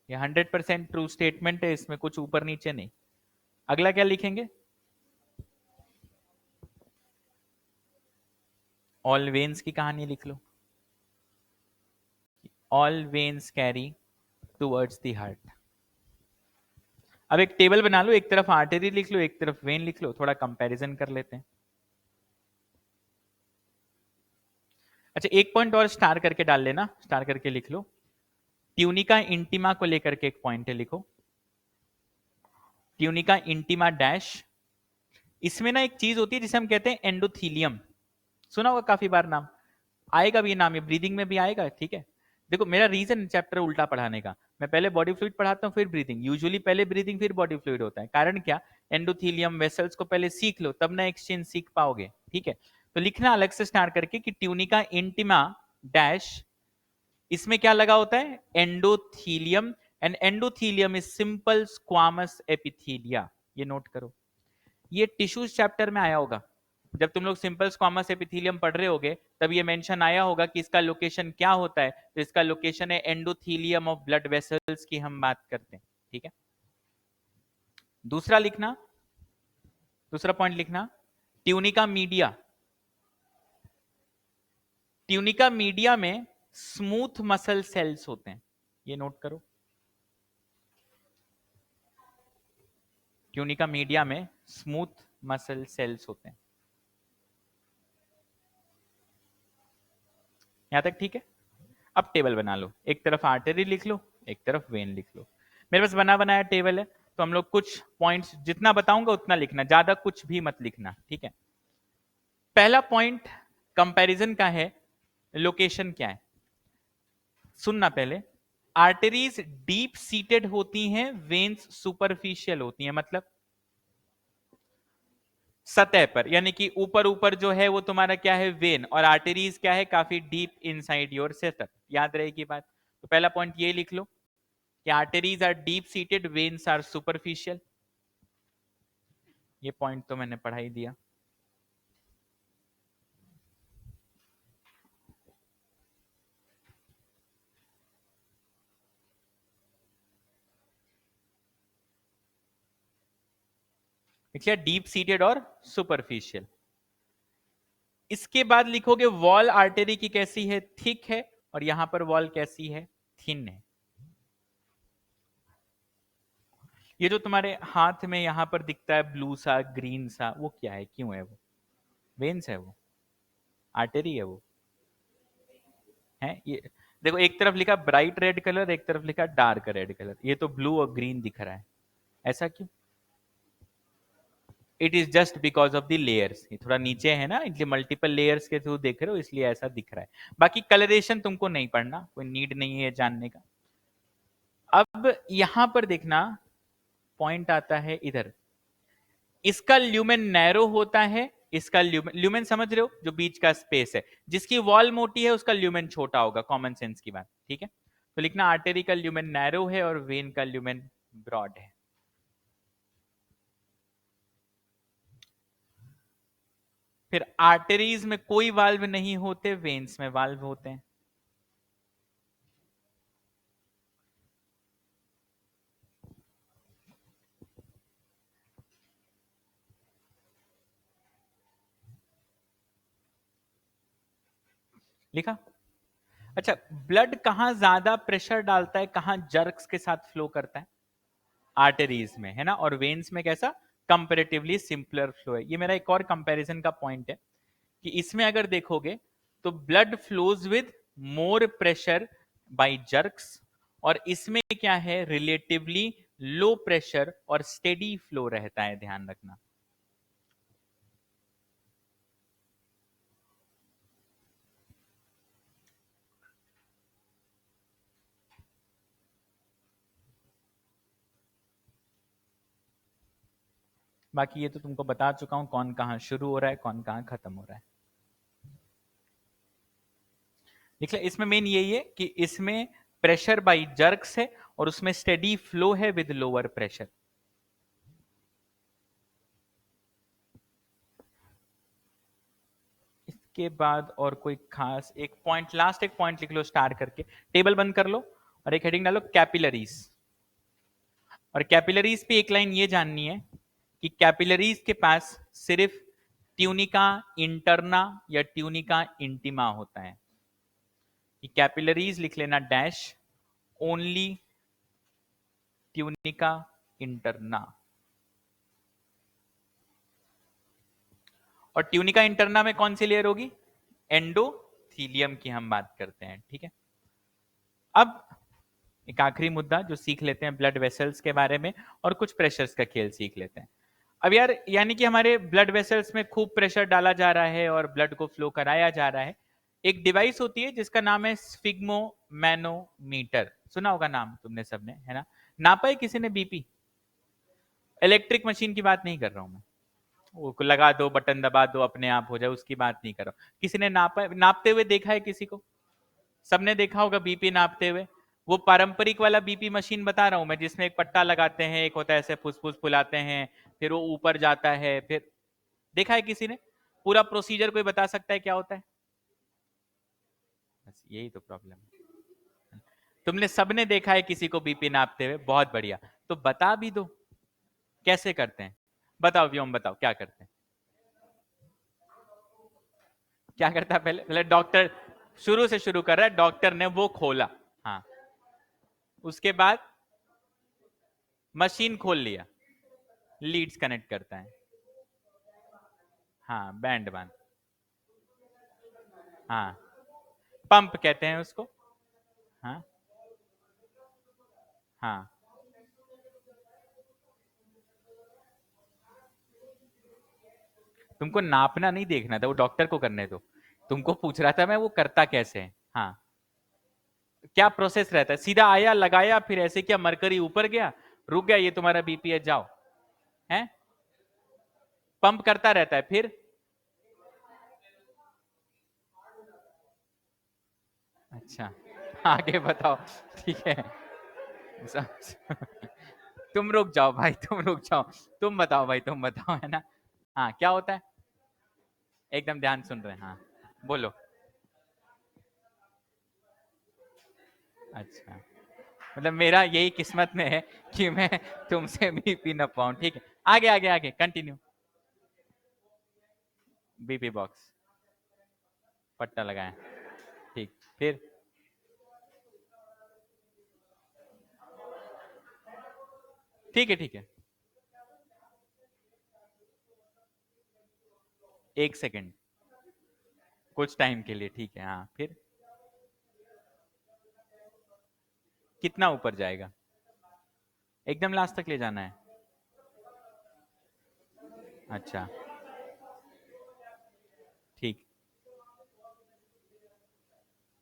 Speaker 1: ये 100% ट्रू स्टेटमेंट है, इसमें कुछ ऊपर नीचे नहीं। अगला क्या लिखेंगे, ऑल वेन्स की कहानी लिख लो, all veins carry towards the heart. अब एक टेबल बना लो, एक तरफ आर्टरी लिख लो, एक तरफ वेन लिख लो, थोड़ा कंपैरिजन कर लेते हैं। अच्छा, एक पॉइंट और स्टार करके डाल लेना, स्टार करके लिख लो, ट्यूनिका इंटीमा को लेकर के एक पॉइंट है, लिखो ट्यूनिका इंटीमा डैश। इसमें ना एक चीज होती है जिसे हम कहते हैं एंडोथीलियम, सुना होगा काफी बार नाम, आएगा भी नाम, ये ब्रीदिंग में भी आएगा, ठीक है। देखो मेरा रीजन चैप्टर उल्टा पढ़ाने का, मैं पहले बॉडी फ्लूइड पढ़ाता हूँ फिर ब्रीदिंग, यूजुअली पहले ब्रीदिंग फिर बॉडी फ्लूइड होता है। कारण क्या, एंडोथीलियम वेसल्स को पहले सीख लो, तब ना एक्सचेंज सीख पाओगे, ठीक है। तो लिखना अलग से स्टार्ट करके कि ट्यूनिका इंटिमा डैश, इसमें क्या लगा होता है, endothelium, and endothelium is simple squamous एपिथीलिया। ये नोट करो, ये टिश्यूज चैप्टर में आया होगा, जब तुम लोग सिंपल स्क्वामस एपिथेलियम पढ़ रहे होगे तब ये मेंशन आया होगा कि इसका लोकेशन क्या होता है। तो इसका लोकेशन है एंडोथीलियम ऑफ ब्लड वेसल्स की हम बात करते हैं, ठीक है। दूसरा लिखना, दूसरा पॉइंट लिखना, ट्यूनिका मीडिया, ट्यूनिका मीडिया में स्मूथ मसल सेल्स होते हैं, ये नोट करो, ट्यूनिका मीडिया में स्मूथ मसल सेल्स होते हैं। यहां तक ठीक है। अब टेबल बना लो, एक तरफ आर्टरी लिख लो, एक तरफ वेन लिख लो। मेरे पास बना बनाया टेबल है, तो हम लोग कुछ पॉइंट्स जितना बताऊंगा उतना लिखना, ज्यादा कुछ भी मत लिखना, ठीक है। पहला पॉइंट कंपैरिजन का है, लोकेशन क्या है, सुनना पहले। आर्टरीज डीप सीटेड होती हैं, वेन्स सुपरफिशियल होती हैं, मतलब सतह पर, यानी कि ऊपर ऊपर जो है वो तुम्हारा क्या है, वेन, और आर्टरीज क्या है, काफी डीप इनसाइड योर सेटअप, याद रहेगी बात। तो पहला पॉइंट ये लिख लो कि arteries are deep seated, veins are superficial. ये पॉइंट तो मैंने पढ़ा ही दिया। लिखिए डीप सीटेड और सुपरफिशियल। इसके बाद लिखोगे वॉल आर्टरी की कैसी है, थिक है, और यहां पर वॉल कैसी है, थिन है। ये जो तुम्हारे हाथ में यहां पर दिखता है ब्लू सा ग्रीन सा, वो क्या है, क्यों है वो? वेन्स है वो, आर्टरी है वो, है ये। देखो एक तरफ लिखा ब्राइट रेड कलर, एक तरफ लिखा डार्क रेड कलर, ये तो ब्लू और ग्रीन दिख रहा है, ऐसा क्यों? It is just because of the layers, ये थोड़ा नीचे है ना, इसलिए मल्टीपल लेयर्स के थ्रू देख रहे हो, इसलिए ऐसा दिख रहा है। बाकी कलरेशन तुमको नहीं पढ़ना, कोई नीड नहीं है जानने का। अब यहां पर देखना, पॉइंट आता है इधर, इसका ल्यूमेन नैरो होता है, इसका ल्यूमेन, ल्यूमेन समझ रहे हो, जो बीच का स्पेस है, जिसकी वॉल मोटी है उसका ल्यूमेन छोटा होगा, कॉमन सेंस की बात, ठीक है। तो लिखना आर्टरी का ल्यूमेन नैरो है और वेन का ल्यूमेन ब्रॉड है। फिर आर्टरीज में कोई वाल्व नहीं होते, वेन्स में वाल्व होते हैं। लिखा? अच्छा, ब्लड कहां ज्यादा प्रेशर डालता है, कहां जर्क्स के साथ फ्लो करता है? आर्टरीज में, है ना। और वेन्स में कैसा, कंपेरेटिवली सिंपलर फ्लो है। ये मेरा एक और कंपैरिजन का पॉइंट है कि इसमें अगर देखोगे तो blood flows with more pressure by jerks, और इसमें क्या है, रिलेटिवली लो प्रेशर और स्टेडी फ्लो रहता है, ध्यान रखना। बाकी ये तो तुमको बता चुका हूं, कौन कहां शुरू हो रहा है, कौन कहां खत्म हो रहा है। देखिए इसमें मेन यही है कि इसमें प्रेशर बाई जर्क्स है और उसमें स्टेडी फ्लो है विद लोअर प्रेशर। इसके बाद और कोई खास एक पॉइंट, लास्ट एक पॉइंट लिख लो स्टार करके, टेबल बंद कर लो और एक हेडिंग डालो कैपिलरीज। और कैपिलरीज पे एक लाइन ये जाननी है कि कैपिलरीज के पास सिर्फ ट्यूनिका इंटरना या ट्यूनिका इंटिमा होता है। कि कैपिलरीज लिख लेना डैश, ओनली ट्यूनिका इंटरना। और ट्यूनिका इंटरना में कौन सी लेयर होगी, एंडोथीलियम की हम बात करते हैं, ठीक है। अब एक आखिरी मुद्दा जो सीख लेते हैं ब्लड वेसल्स के बारे में, और कुछ प्रेशर्स का खेल सीख लेते हैं। अब यार यानी कि हमारे ब्लड वेसल्स में खूब प्रेशर डाला जा रहा है और ब्लड को फ्लो कराया जा रहा है। एक डिवाइस होती है जिसका नाम है स्फिग्मोमैनोमीटर, सुना होगा नाम तुमने सबने, है ना। नापा है किसी ने बीपी? इलेक्ट्रिक मशीन की बात नहीं कर रहा हूं मैं, वो लगा दो बटन दबा दो अपने आप हो जाए, उसकी बात नहीं कर रहा हूं। किसी ने नापा, नापते हुए देखा है किसी को? सबने देखा होगा बीपी नापते हुए। वो पारंपरिक वाला बीपी मशीन बता रहा हूं मैं, जिसमें एक पट्टा लगाते हैं, एक होता है ऐसे फुसफुस फुलाते हैं, फिर वो ऊपर जाता है, फिर देखा है किसी ने? पूरा प्रोसीजर कोई बता सकता है क्या होता है? बस यही तो प्रॉब्लम है। तुमने सबने देखा है किसी को बीपी नापते हुए, बहुत बढ़िया। तो बता भी दो कैसे करते हैं, बताओ व्योम, बताओ क्या करते हैं। क्या करता है, पहले पहले डॉक्टर शुरू से शुरू कर रहा है, डॉक्टर ने वो खोला, हाँ, उसके बाद मशीन खोल लिया, लीड्स कनेक्ट करता है, हाँ बैंड बांध, हाँ पंप कहते हैं उसको, हाँ हाँ। तुमको नापना नहीं देखना था, वो डॉक्टर को करने दो। तुमको पूछ रहा था मैं वो करता कैसे है, हाँ। क्या प्रोसेस रहता है, सीधा आया लगाया, फिर ऐसे क्या मरकरी ऊपर गया, रुक गया, ये तुम्हारा बीपी है, जाओ, है। पंप करता रहता है, फिर अच्छा आगे बताओ, ठीक है। तुम रुक जाओ भाई, तुम रुक जाओ, तुम बताओ भाई, तुम बताओ, है ना। हाँ क्या होता है, एकदम ध्यान सुन रहे हैं, हाँ बोलो। अच्छा, मतलब मेरा यही किस्मत में है कि मैं तुमसे भी पी ना पाऊं, ठीक है। आगे आगे आगे कंटिन्यू। बीपी बॉक्स, पट्टा लगाया, ठीक, फिर ठीक है ठीक है, 1 सेकेंड, कुछ टाइम के लिए, ठीक है, हाँ, फिर कितना ऊपर जाएगा? एकदम लास्ट तक ले जाना है? अच्छा, ठीक,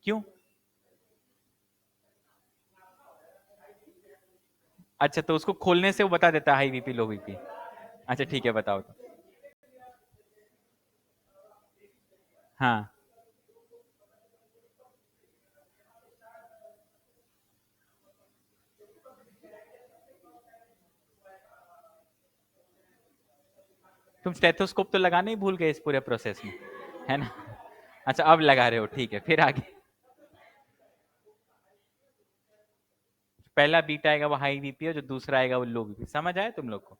Speaker 1: क्यों? अच्छा, तो उसको खोलने से वो बता देता है हाई बीपी लो बीपी? अच्छा ठीक है, बताओ तो। हाँ, तुम स्टेथोस्कोप तो लगाने ही भूल गए इस पूरे प्रोसेस में, है ना? अच्छा, अब लगा रहे हो, ठीक है, फिर आगे। पहला बीट आएगा वो हाई बीपी है, जो दूसरा आएगा वो लो बीपी। समझ आया तुम लोग को?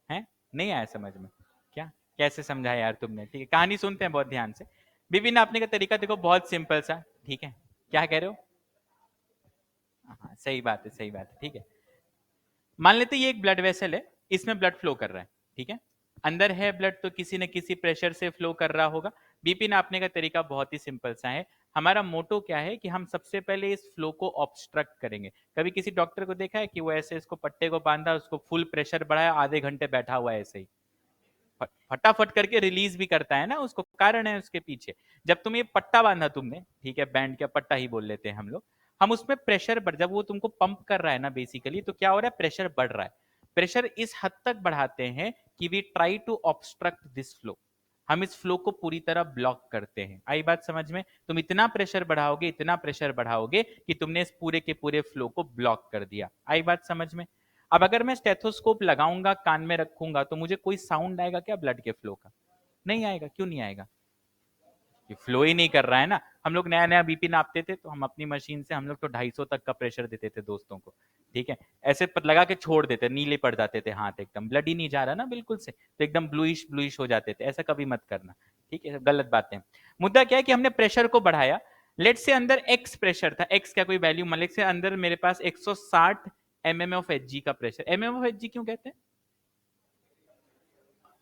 Speaker 1: है, नहीं आया समझ में? क्या, कैसे समझाया यार तुमने? ठीक है, कहानी सुनते हैं बहुत ध्यान से। बीपी नापने का तरीका देखो, बहुत सिंपल सा, ठीक है। क्या कह रहे हो? हाँ, सही बात है, सही बात है, ठीक है। मान लेते ये एक ब्लड वेसल है, इसमें ब्लड फ्लो कर रहा है, ठीक है। अंदर है ब्लड, तो किसी न किसी प्रेशर से फ्लो कर रहा होगा। बीपी नापने का तरीका बहुत ही सिंपल सा है। हमारा मोटो क्या है कि हम सबसे पहले इस फ्लो को ऑब्स्ट्रक्ट करेंगे। कभी किसी डॉक्टर को देखा है कि वो ऐसे इसको पट्टे को बांधा, उसको फुल प्रेशर बढ़ाया, आधे घंटे बैठा हुआ है ऐसे ही, फटाफट करके रिलीज भी करता है ना, उसको कारण है उसके पीछे। जब तुम ये पट्टा बांधा तुमने, ठीक है, बैंड का पट्टा ही बोल लेते हैं हम लोग, हम उसमें प्रेशर बढ़, जब वो तुमको पंप कर रहा है ना बेसिकली, तो क्या हो रहा है, प्रेशर बढ़ रहा है। प्रेशर इस हद तक बढ़ाते हैं कि we try to obstruct this flow, हम इस फ्लो को पूरी तरह ब्लॉक करते हैं। आई बात समझ में? तुम इतना प्रेशर बढ़ाओगे, इतना प्रेशर बढ़ाओगे कि तुमने इस पूरे के पूरे फ्लो को ब्लॉक कर दिया। आई बात समझ में? अब अगर मैं स्टेथोस्कोप लगाऊंगा, कान में रखूंगा, तो मुझे कोई साउंड आएगा क्या ब्लड के फ्लो का? नहीं आएगा। क्यों नहीं आएगा? कि फ्लो ही नहीं कर रहा है ना। हम लोग नया नया बीपी नापते थे, तो हम अपनी मशीन से हम लोग तो 250 तक का प्रेशर देते थे दोस्तों को, ठीक है। ऐसे लगा के छोड़ देते, नीले पड़ जाते थे हाथ, एकदम ब्लड ही नहीं जा रहा ना बिल्कुल से, तो एकदम ब्लूइश ब्लूइश हो जाते थे। ऐसा कभी मत करना, ठीक है, गलत बातें। मुद्दा क्या है कि हमने प्रेशर को बढ़ाया। लेट से अंदर एक्स प्रेशर था, एक्स क्या कोई वैल्यू, मलिक से अंदर मेरे पास 160 mm ऑफ एच का प्रेशर। mm ऑफ एच क्यों कहते हैं?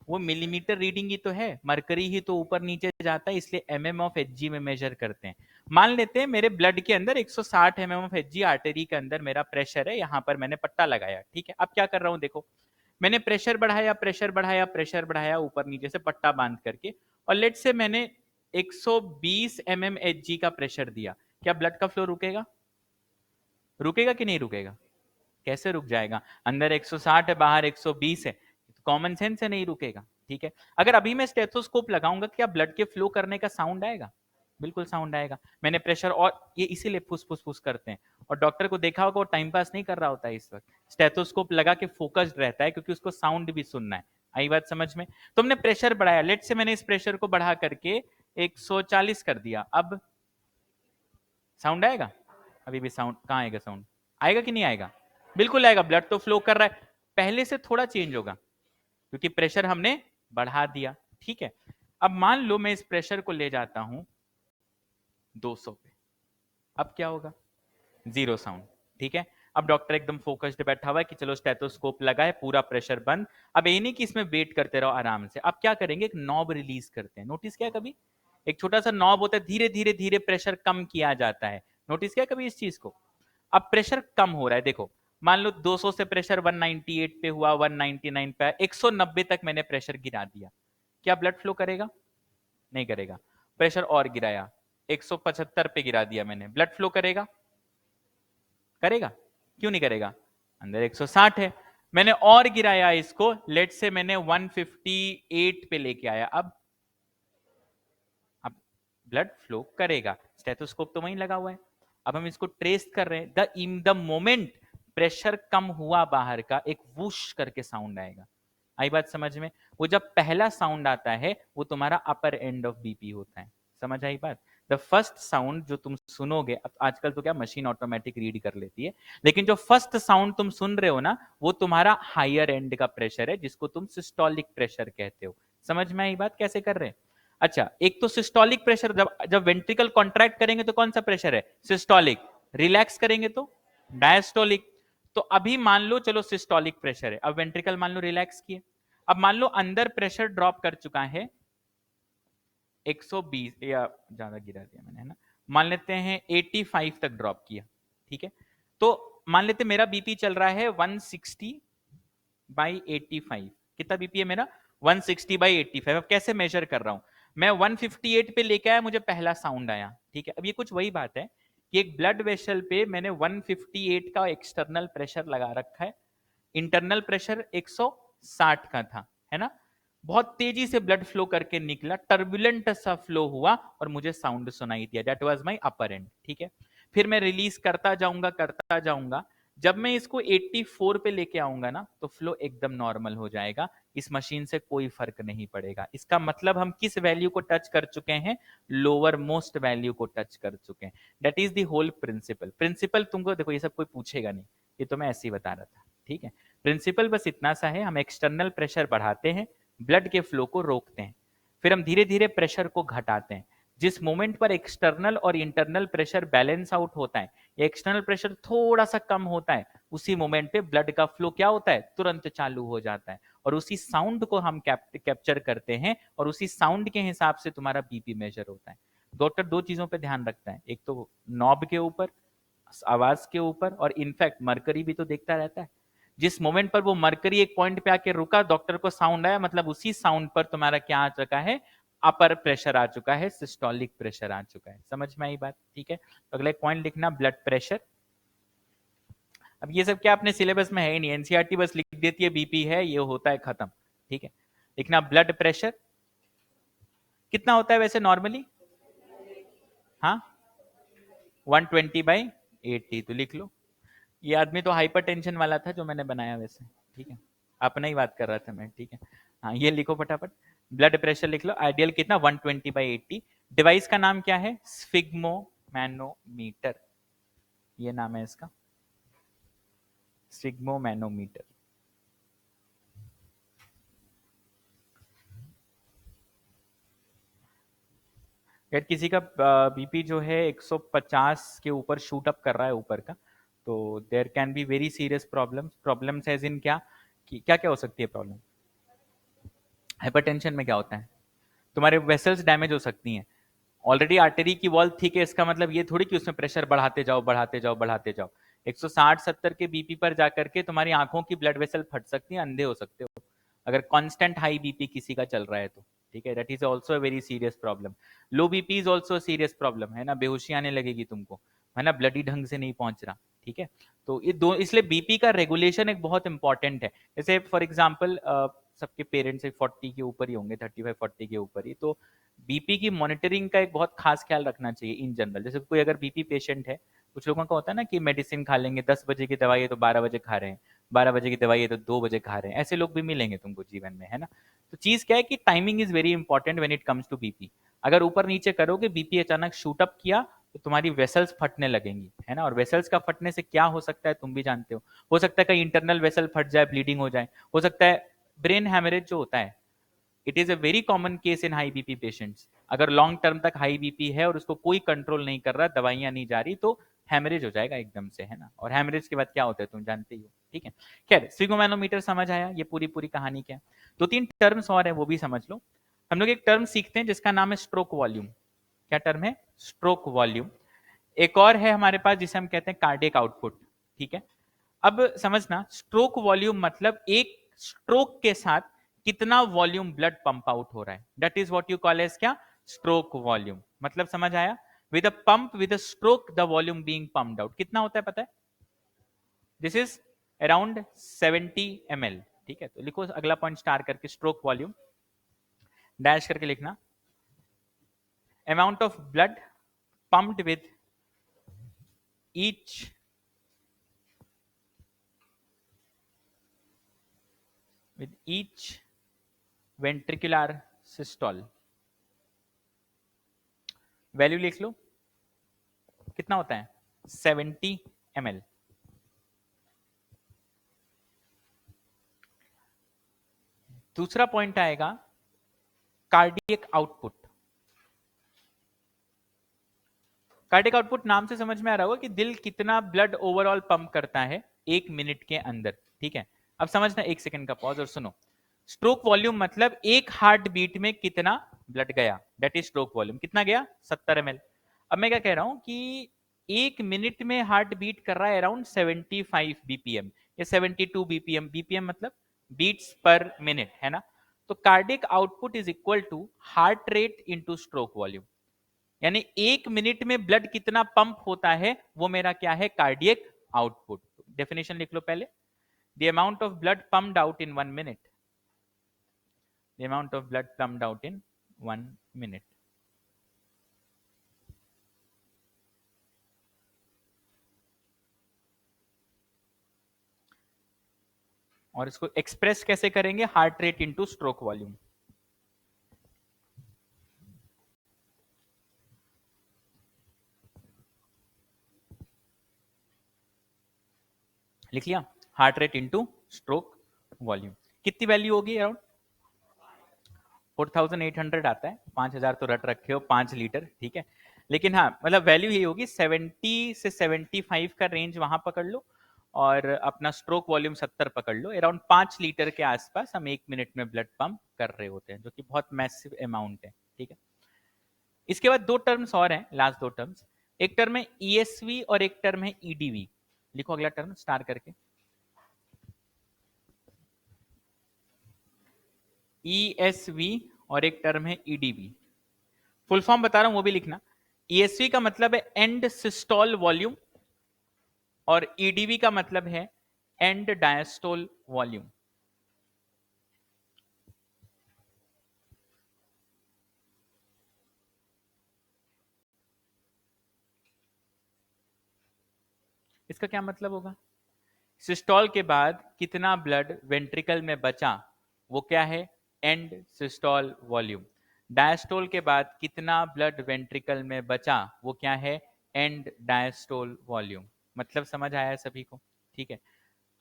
Speaker 1: वो मिलीमीटर रीडिंग ही तो है, मरकरी ही तो ऊपर नीचे जाता है, इसलिए एमएम ऑफ एचजी में मेजर करते हैं। मान लेते हैं मेरे ब्लड के अंदर 160 एमएम ऑफ एचजी, आर्टरी के अंदर मेरा प्रेशर है, यहां पर मैंने पट्टा लगाया, ठीक है। अब क्या कर रहा हूं देखो, मैंने प्रेशर बढ़ाया, प्रेशर बढ़ाया, प्रेशर बढ़ाया, ऊपर नीचे से पट्टा बांध करके, और लेट से मैंने 120 एमएम एचजी का प्रेशर दिया। क्या ब्लड का फ्लो रुकेगा? रुकेगा कि नहीं रुकेगा? कैसे रुक जाएगा? अंदर 160 है, बाहर 120 है, कॉमन सेंस से नहीं रुकेगा, ठीक है। अगर अभी मैं स्टेथोस्कोप लगाऊंगा, क्या ब्लड के फ्लो करने का साउंड आएगा? बिल्कुल साउंड आएगा। मैंने प्रेशर, और ये इसीलिए फुस फुस फुस करते हैं। और डॉक्टर को देखा होगा, वो टाइम पास नहीं कर रहा होता है इस वक्त, स्टेथोस्कोप लगा के फोकस्ड रहता है, क्योंकि उसको साउंड भी सुनना है। आई बात समझ में? तुमने प्रेशर बढ़ाया, लेट से मैंने इस प्रेशर को बढ़ा करके 140 कर दिया, अब साउंड आएगा? अभी भी साउंड कहाँ आएगा? साउंड आएगा कि नहीं आएगा? बिल्कुल आएगा, ब्लड तो फ्लो कर रहा है। पहले से थोड़ा चेंज होगा, क्योंकि प्रेशर हमने बढ़ा दिया, ठीक है। अब मान लो मैं इस प्रेशर को ले जाता हूं 200 पे, अब क्या होगा? जीरो साउंड, ठीक है। अब डॉक्टर एकदम फोकस्ड बैठा हुआ है कि चलो स्टेथोस्कोप लगा है, पूरा प्रेशर बंद। अब ये नहीं कि इसमें वेट करते रहो आराम से, अब क्या करेंगे, एक नॉब रिलीज करते हैं। नोटिस किया कभी? एक छोटा सा नॉब होता है, धीरे धीरे धीरे प्रेशर कम किया जाता है। नोटिस किया कभी इस चीज को? अब प्रेशर कम हो रहा है, देखो, मान लो 200 से प्रेशर 198 पे हुआ, 199 पे, 190 तक मैंने प्रेशर गिरा दिया। क्या ब्लड फ्लो करेगा? नहीं करेगा। प्रेशर और गिराया, 175 पे गिरा दिया मैंने, ब्लड फ्लो करेगा? करेगा? क्यों नहीं करेगा? अंदर 160 है। मैंने और गिराया इसको, लेट से मैंने 158 पे लेके आया, अब ब्लड फ्लो करेगा। स्टेथोस्कोप तो वहीं लगा हुआ है। अब हम इसको ट्रेस कर रहे हैं, the in the moment pressure कम हुआ बाहर का, एक वुश करके साउंड आएगा। आई बात समझ में? वो जब पहला साउंड आता है, वो तुम्हारा अपर एंड ऑफ बीपी होता है। समझ आई बात? द फर्स्ट साउंड जो तुम सुनोगे, अब आजकल तो क्या मशीन ऑटोमेटिक रीड कर लेती है, लेकिन जो फर्स्ट साउंड तुम सुन रहे हो ना, वो तुम्हारा हायर एंड का प्रेशर है, जिसको तुम सिस्टोलिक प्रेशर कहते हो। समझ में आई बात कैसे कर रहे हैं? अच्छा, एक तो सिस्टोलिक प्रेशर, जब जब वेंट्रिकल कॉन्ट्रैक्ट करेंगे तो कौन सा प्रेशर है? सिस्टोलिक। रिलैक्स करेंगे तो डायस्टोलिक। तो अभी मान लो चलो सिस्टोलिक प्रेशर है, अब वेंट्रिकल मान लो रिलैक्स किए, अब मान लो अंदर प्रेशर ड्रॉप कर चुका है 120, या ज्यादा गिरा दिया मैंने, है ना, मान लेते हैं 85 तक ड्रॉप किया, ठीक है। तो मान लेते मेरा बीपी चल रहा है 160 बाई 85। कितना बीपी है मेरा? 160 बाई 85। अब कैसे मेजर कर रहा हूं मैं? 158 पे लेके आया, मुझे पहला साउंड आया, ठीक है। अब ये कुछ वही बात है कि एक ब्लड वेसल पे मैंने 158 का एक्सटर्नल प्रेशर लगा रखा है, इंटरनल प्रेशर 160 का था, है ना। बहुत तेजी से ब्लड फ्लो करके निकला, टर्बुलेंट सा फ्लो हुआ और मुझे साउंड सुनाई दिया, that was my upper and, ठीक है। फिर मैं रिलीज करता जाऊंगा, जब मैं इसको 84 पे लेके आऊंगा ना, तो फ्लो एकदम नॉर्मल हो जाएगा, इस मशीन से कोई फर्क नहीं पड़ेगा। इसका मतलब हम किस वैल्यू को टच कर चुके हैं? लोअर मोस्ट वैल्यू को टच कर चुके हैं। That is the whole principle. Principle तुमको देखो, ये सब कोई पूछेगा नहीं, ये तो मैं ऐसे ही बता रहा था, ठीक है। प्रिंसिपल बस इतना सा है, हम एक्सटर्नल प्रेशर बढ़ाते हैं, ब्लड के फ्लो को रोकते हैं, फिर हम धीरे धीरे प्रेशर को घटाते हैं। जिस मोमेंट पर एक्सटर्नल और इंटरनल प्रेशर बैलेंस आउट होता है, या एक्सटर्नल प्रेशर थोड़ा सा कम होता है, उसी मोमेंट पे ब्लड का फ्लो क्या होता है? तुरंत चालू हो जाता है, और उसी साउंड को हम कैप्चर करते हैं, और उसी साउंड के हिसाब से तुम्हारा बीपी मेजर होता है। डॉक्टर दो चीजों पे ध्यान रखता है, एक तो नॉब के ऊपर, आवाज के ऊपर, और इनफैक्ट मरकरी भी तो देखता रहता है। जिस मोमेंट पर वो मरकरी एक पॉइंट पे आके रुका, डॉक्टर को साउंड आया, मतलब उसी साउंड पर तुम्हारा क्या आ चुका है? अपर प्रेशर आ चुका है, सिस्टोलिक प्रेशर आ चुका है। समझ में आई बात? ठीक है, तो अगला एक पॉइंट लिखना, ब्लड प्रेशर। अब ये सब क्या अपने सिलेबस में है ही नहीं, एनसीईआरटी बस लिख देती है बीपी है, ये होता है, खत्म, ठीक है। लिखना ब्लड प्रेशर कितना होता है वैसे नॉर्मली? हाँ, 120/80, तो लिख लो। ये आदमी तो हाइपर टेंशन वाला था जो मैंने बनाया वैसे, ठीक है, अपना ही बात कर रहा था मैं, ठीक है। हाँ, ये लिखो फटाफट, ब्लड प्रेशर लिख लो, आइडियल कितना? 120/80। डिवाइस का नाम क्या है? स्फिग्मो मैनोमीटर, ये नाम है इसका, स्फिग्मो मैनोमीटर। अगर किसी का बीपी जो है 150 के ऊपर शूट अप कर रहा है ऊपर का, तो there can be very serious problems. Problems as in क्या, क्या क्या हो सकती है प्रॉब्लम? हाइपरटेंशन में क्या होता है? तुम्हारे वेसल्स डैमेज हो सकती हैं। ऑलरेडी आर्टरी की वॉल थिक है, इसका मतलब ये थोड़ी कि उसमें प्रेशर बढ़ाते जाओ बढ़ाते जाओ बढ़ाते जाओ। 160-70 के बीपी पर जाकर के तुम्हारी आंखों की ब्लड वेसल फट सकती है, अंधे हो सकते हो, अगर कांस्टेंट हाई बीपी किसी का चल रहा है तो, ठीक है। That is also a very serious problem. Low BP is also serious problem, है ना, बेहोशी आने लगेगी तुमको, है ना, ब्लडी ढंग से नहीं पहुंच रहा, ठीक है। तो ये दो, इसलिए बीपी का रेगुलेशन एक बहुत इंपॉर्टेंट है। जैसे फॉर एग्जाम्पल सबके पेरेंट्स 40 के ऊपर ही होंगे, 35-40 के ऊपर ही, तो बीपी की मॉनिटरिंग का एक बहुत खास ख्याल रखना चाहिए इन जनरल। जैसे कोई अगर बीपी पेशेंट है, कुछ लोगों का होता है ना कि मेडिसिन खा लेंगे, 10 बजे की दवाई है तो 12 बजे खा रहे हैं, 12 बजे की दवाई है तो 2 बजे खा रहे हैं, ऐसे लोग भी मिलेंगे तुमको जीवन में, है ना। तो चीज क्या है कि timing is very important when it comes to BP. अगर ऊपर नीचे करोगे, बीपी अचानक शूट अप किया, तो तुम्हारी वेसल्स फटने लगेंगी, है ना। और वेसल्स का फटने से क्या हो सकता है तुम भी जानते हो सकता है कहीं इंटरनल वेसल फट जाए, ब्लीडिंग हो जाए, हो सकता है ब्रेन हैमरेज जो होता है, it is a very common case in high BP patients. अगर लॉन्ग टर्म तक हाई बीपी है और उसको कोई कंट्रोल नहीं कर रहा, दवाइयां नहीं जा रही, तो हैमरेज हो जाएगा एकदम से, है ना। और हैमरेज के बाद क्या होता है तुम जानते ही हो, ठीक है। खैर, स्फिग्मोमैनोमीटर समझ आया, ये पूरी पूरी कहानी क्या है। दो तीन टर्म्स और है, वो भी समझ लो। हम लोग एक टर्म सीखते हैं जिसका नाम है स्ट्रोक वॉल्यूम। क्या टर्म है? Stroke volume. एक और है हमारे पास जिसे हम कहते हैं कार्डियक आउटपुट, ठीक है। अब समझना, स्ट्रोक वॉल्यूम मतलब एक स्ट्रोक के साथ कितना वॉल्यूम ब्लड पंप आउट हो रहा है, that is what you call as क्या? Stroke volume. मतलब समझ आया? With a pump, with a stroke, the volume being pumped out. कितना होता है पता है? दिस इज अराउंड 70 ml, ठीक है। तो लिखो अगला पॉइंट स्टार करके, स्ट्रोक वॉल्यूम डैश करके लिखना, amount of blood pumped each with each ventricular systole. Value लिख लो, कितना होता है 70 ml। दूसरा पॉइंट आएगा कार्डियक आउटपुट। कार्डियक आउटपुट नाम से समझ में आ रहा होगा कि दिल कितना ब्लड ओवरऑल पंप करता है 1 मिनट के अंदर, ठीक है। अब समझना, 1 सेकंड का पॉज और सुनो। स्ट्रोक वॉल्यूम मतलब एक हार्ट बीट में कितना ब्लड गया, दैट इज स्ट्रोक वॉल्यूम। कितना गया 70 ml। अब मैं क्या कह रहा हूं कि 1 मिनट में हार्ट बीट कर रहा है अराउंड 75 बीपीएम या 72 बीपीएम। बीपीएम मतलब बीट्स पर मिनट, है ना। तो cardiac output is equal to heart rate into stroke volume, यानी 1 मिनट में ब्लड कितना पंप होता है वो मेरा क्या है, कार्डियक आउटपुट। डेफिनेशन लिख लो पहले, the amount of blood pumped out in 1 minute, the amount of blood pumped out in 1 minute। और इसको एक्सप्रेस कैसे करेंगे, heart rate into stroke volume. लिख लिया, heart rate into stroke volume. कितनी वैल्यू होगी, अराउंड 4800 आता है। 5000 तो रट रखे हो, 5 लीटर, ठीक है। लेकिन हाँ, मतलब वैल्यू यही होगी, 70 से 75 का रेंज वहां पकड़ लो, और अपना स्ट्रोक वॉल्यूम 70 पकड़ लो। अराउंड 5 लीटर के आसपास हम 1 मिनट में ब्लड पंप कर रहे होते हैं, जो कि बहुत मैसिव अमाउंट है, ठीक है। इसके बाद 2 टर्म्स और हैं, लास्ट 2 टर्म्स। एक टर्म है ईएसवी और एक टर्म है ईडीवी। लिखो अगला टर्म स्टार करके, ईएसवी और एक टर्म है ईडीवी। फुल फॉर्म बता रहा हूं वो भी लिखना। ईएसवी का मतलब है एंड सिस्टोल वॉल्यूम, और ईडीवी का मतलब है एंड डायस्टोल वॉल्यूम। इसका क्या मतलब होगा, सिस्टोल के बाद कितना ब्लड वेंट्रिकल में बचा वो क्या है, एंड सिस्टोल वॉल्यूम। डायस्टोल के बाद कितना ब्लड वेंट्रिकल में बचा वो क्या है, एंड डायस्टोल वॉल्यूम। मतलब समझ आया सभी को, ठीक है।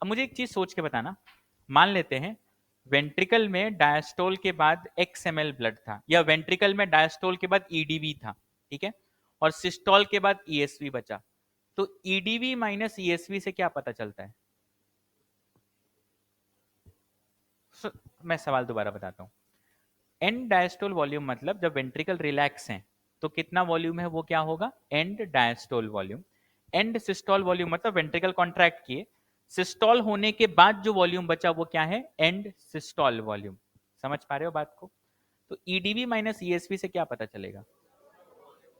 Speaker 1: अब मुझे एक चीज सोच के बताना, मान लेते हैं वेंट्रिकल में डायस्टोल के बाद एक्स एम एल ब्लड था, या वेंट्रिकल में डायस्टोल के बाद ईडीवी था, ठीक है, और सिस्टोल के बाद ईएसवी बचा। तो ईडीवी माइनस ईएसवी से क्या पता चलता है। मैं सवाल दोबारा बताता हूँ। एंड डायस्टोल वॉल्यूम मतलब जब वेंट्रिकल रिलैक्स है तो कितना वॉल्यूम है वो क्या होगा, and diastole volume. And systole volume मतलब वेंट्रिकल कॉन्ट्रैक्ट किए, सिस्टोल होने के बाद जो वॉल्यूम बचा वो क्या है, एंड सिस्टोल वॉल्यूम। समझ पा रहे हो बात को। तो ईडीवी माइनस ईएसवी से क्या पता चलेगा,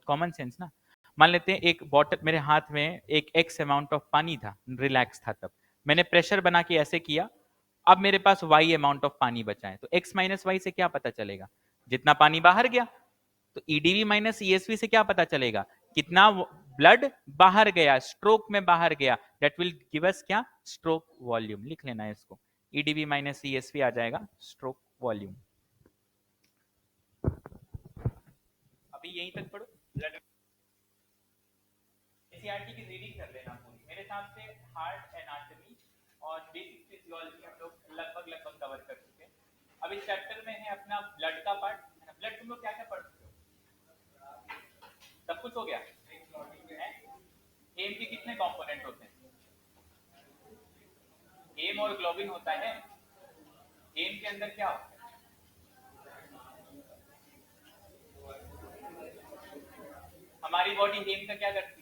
Speaker 1: कॉमन सेंस ना। मान लेते हैं एक बॉटल मेरे हाथ में, एक एक्स अमाउंट ऑफ पानी था, रिलैक्स था, तब मैंने प्रेशर बना के ऐसे किया, अब मेरे पास वाई अमाउंट ऑफ पानी बचा है। तो एक्स माइनस वाई से क्या पता चलेगा, जितना पानी बाहर गया। तो ईडीवी माइनस ईएसवी से क्या पता चलेगा, कितना ब्लड बाहर गया, स्ट्रोक में बाहर गया। दैट विल गिव अस क्या, स्ट्रोक वॉल्यूम। लिख लेना है इसको, ईडीवी माइनस ईएसवी आ जाएगा स्ट्रोक वॉल्यूम। अभी यहीं तक पढ़ो, ब्लड एनसीईआरटी की रीडिंग कर लेना पूरी। मेरे हिसाब से हार्ट एनाटॉमी और बेसिक फिजियोलॉजी हम लोग लगभग कवर कर चुके हैं। अब इस चैप्टर में है अपना ब्लड का पार्ट। ब्लड तुम लोग क्या क्या पढ़ चुके हो, सब कुछ हो गया है। हेम के कितने कंपोनेंट होते हैं, हेम और ग्लोबिन होता है। हेम के अंदर क्या होता है, हमारी बॉडी हेम का क्या करती है,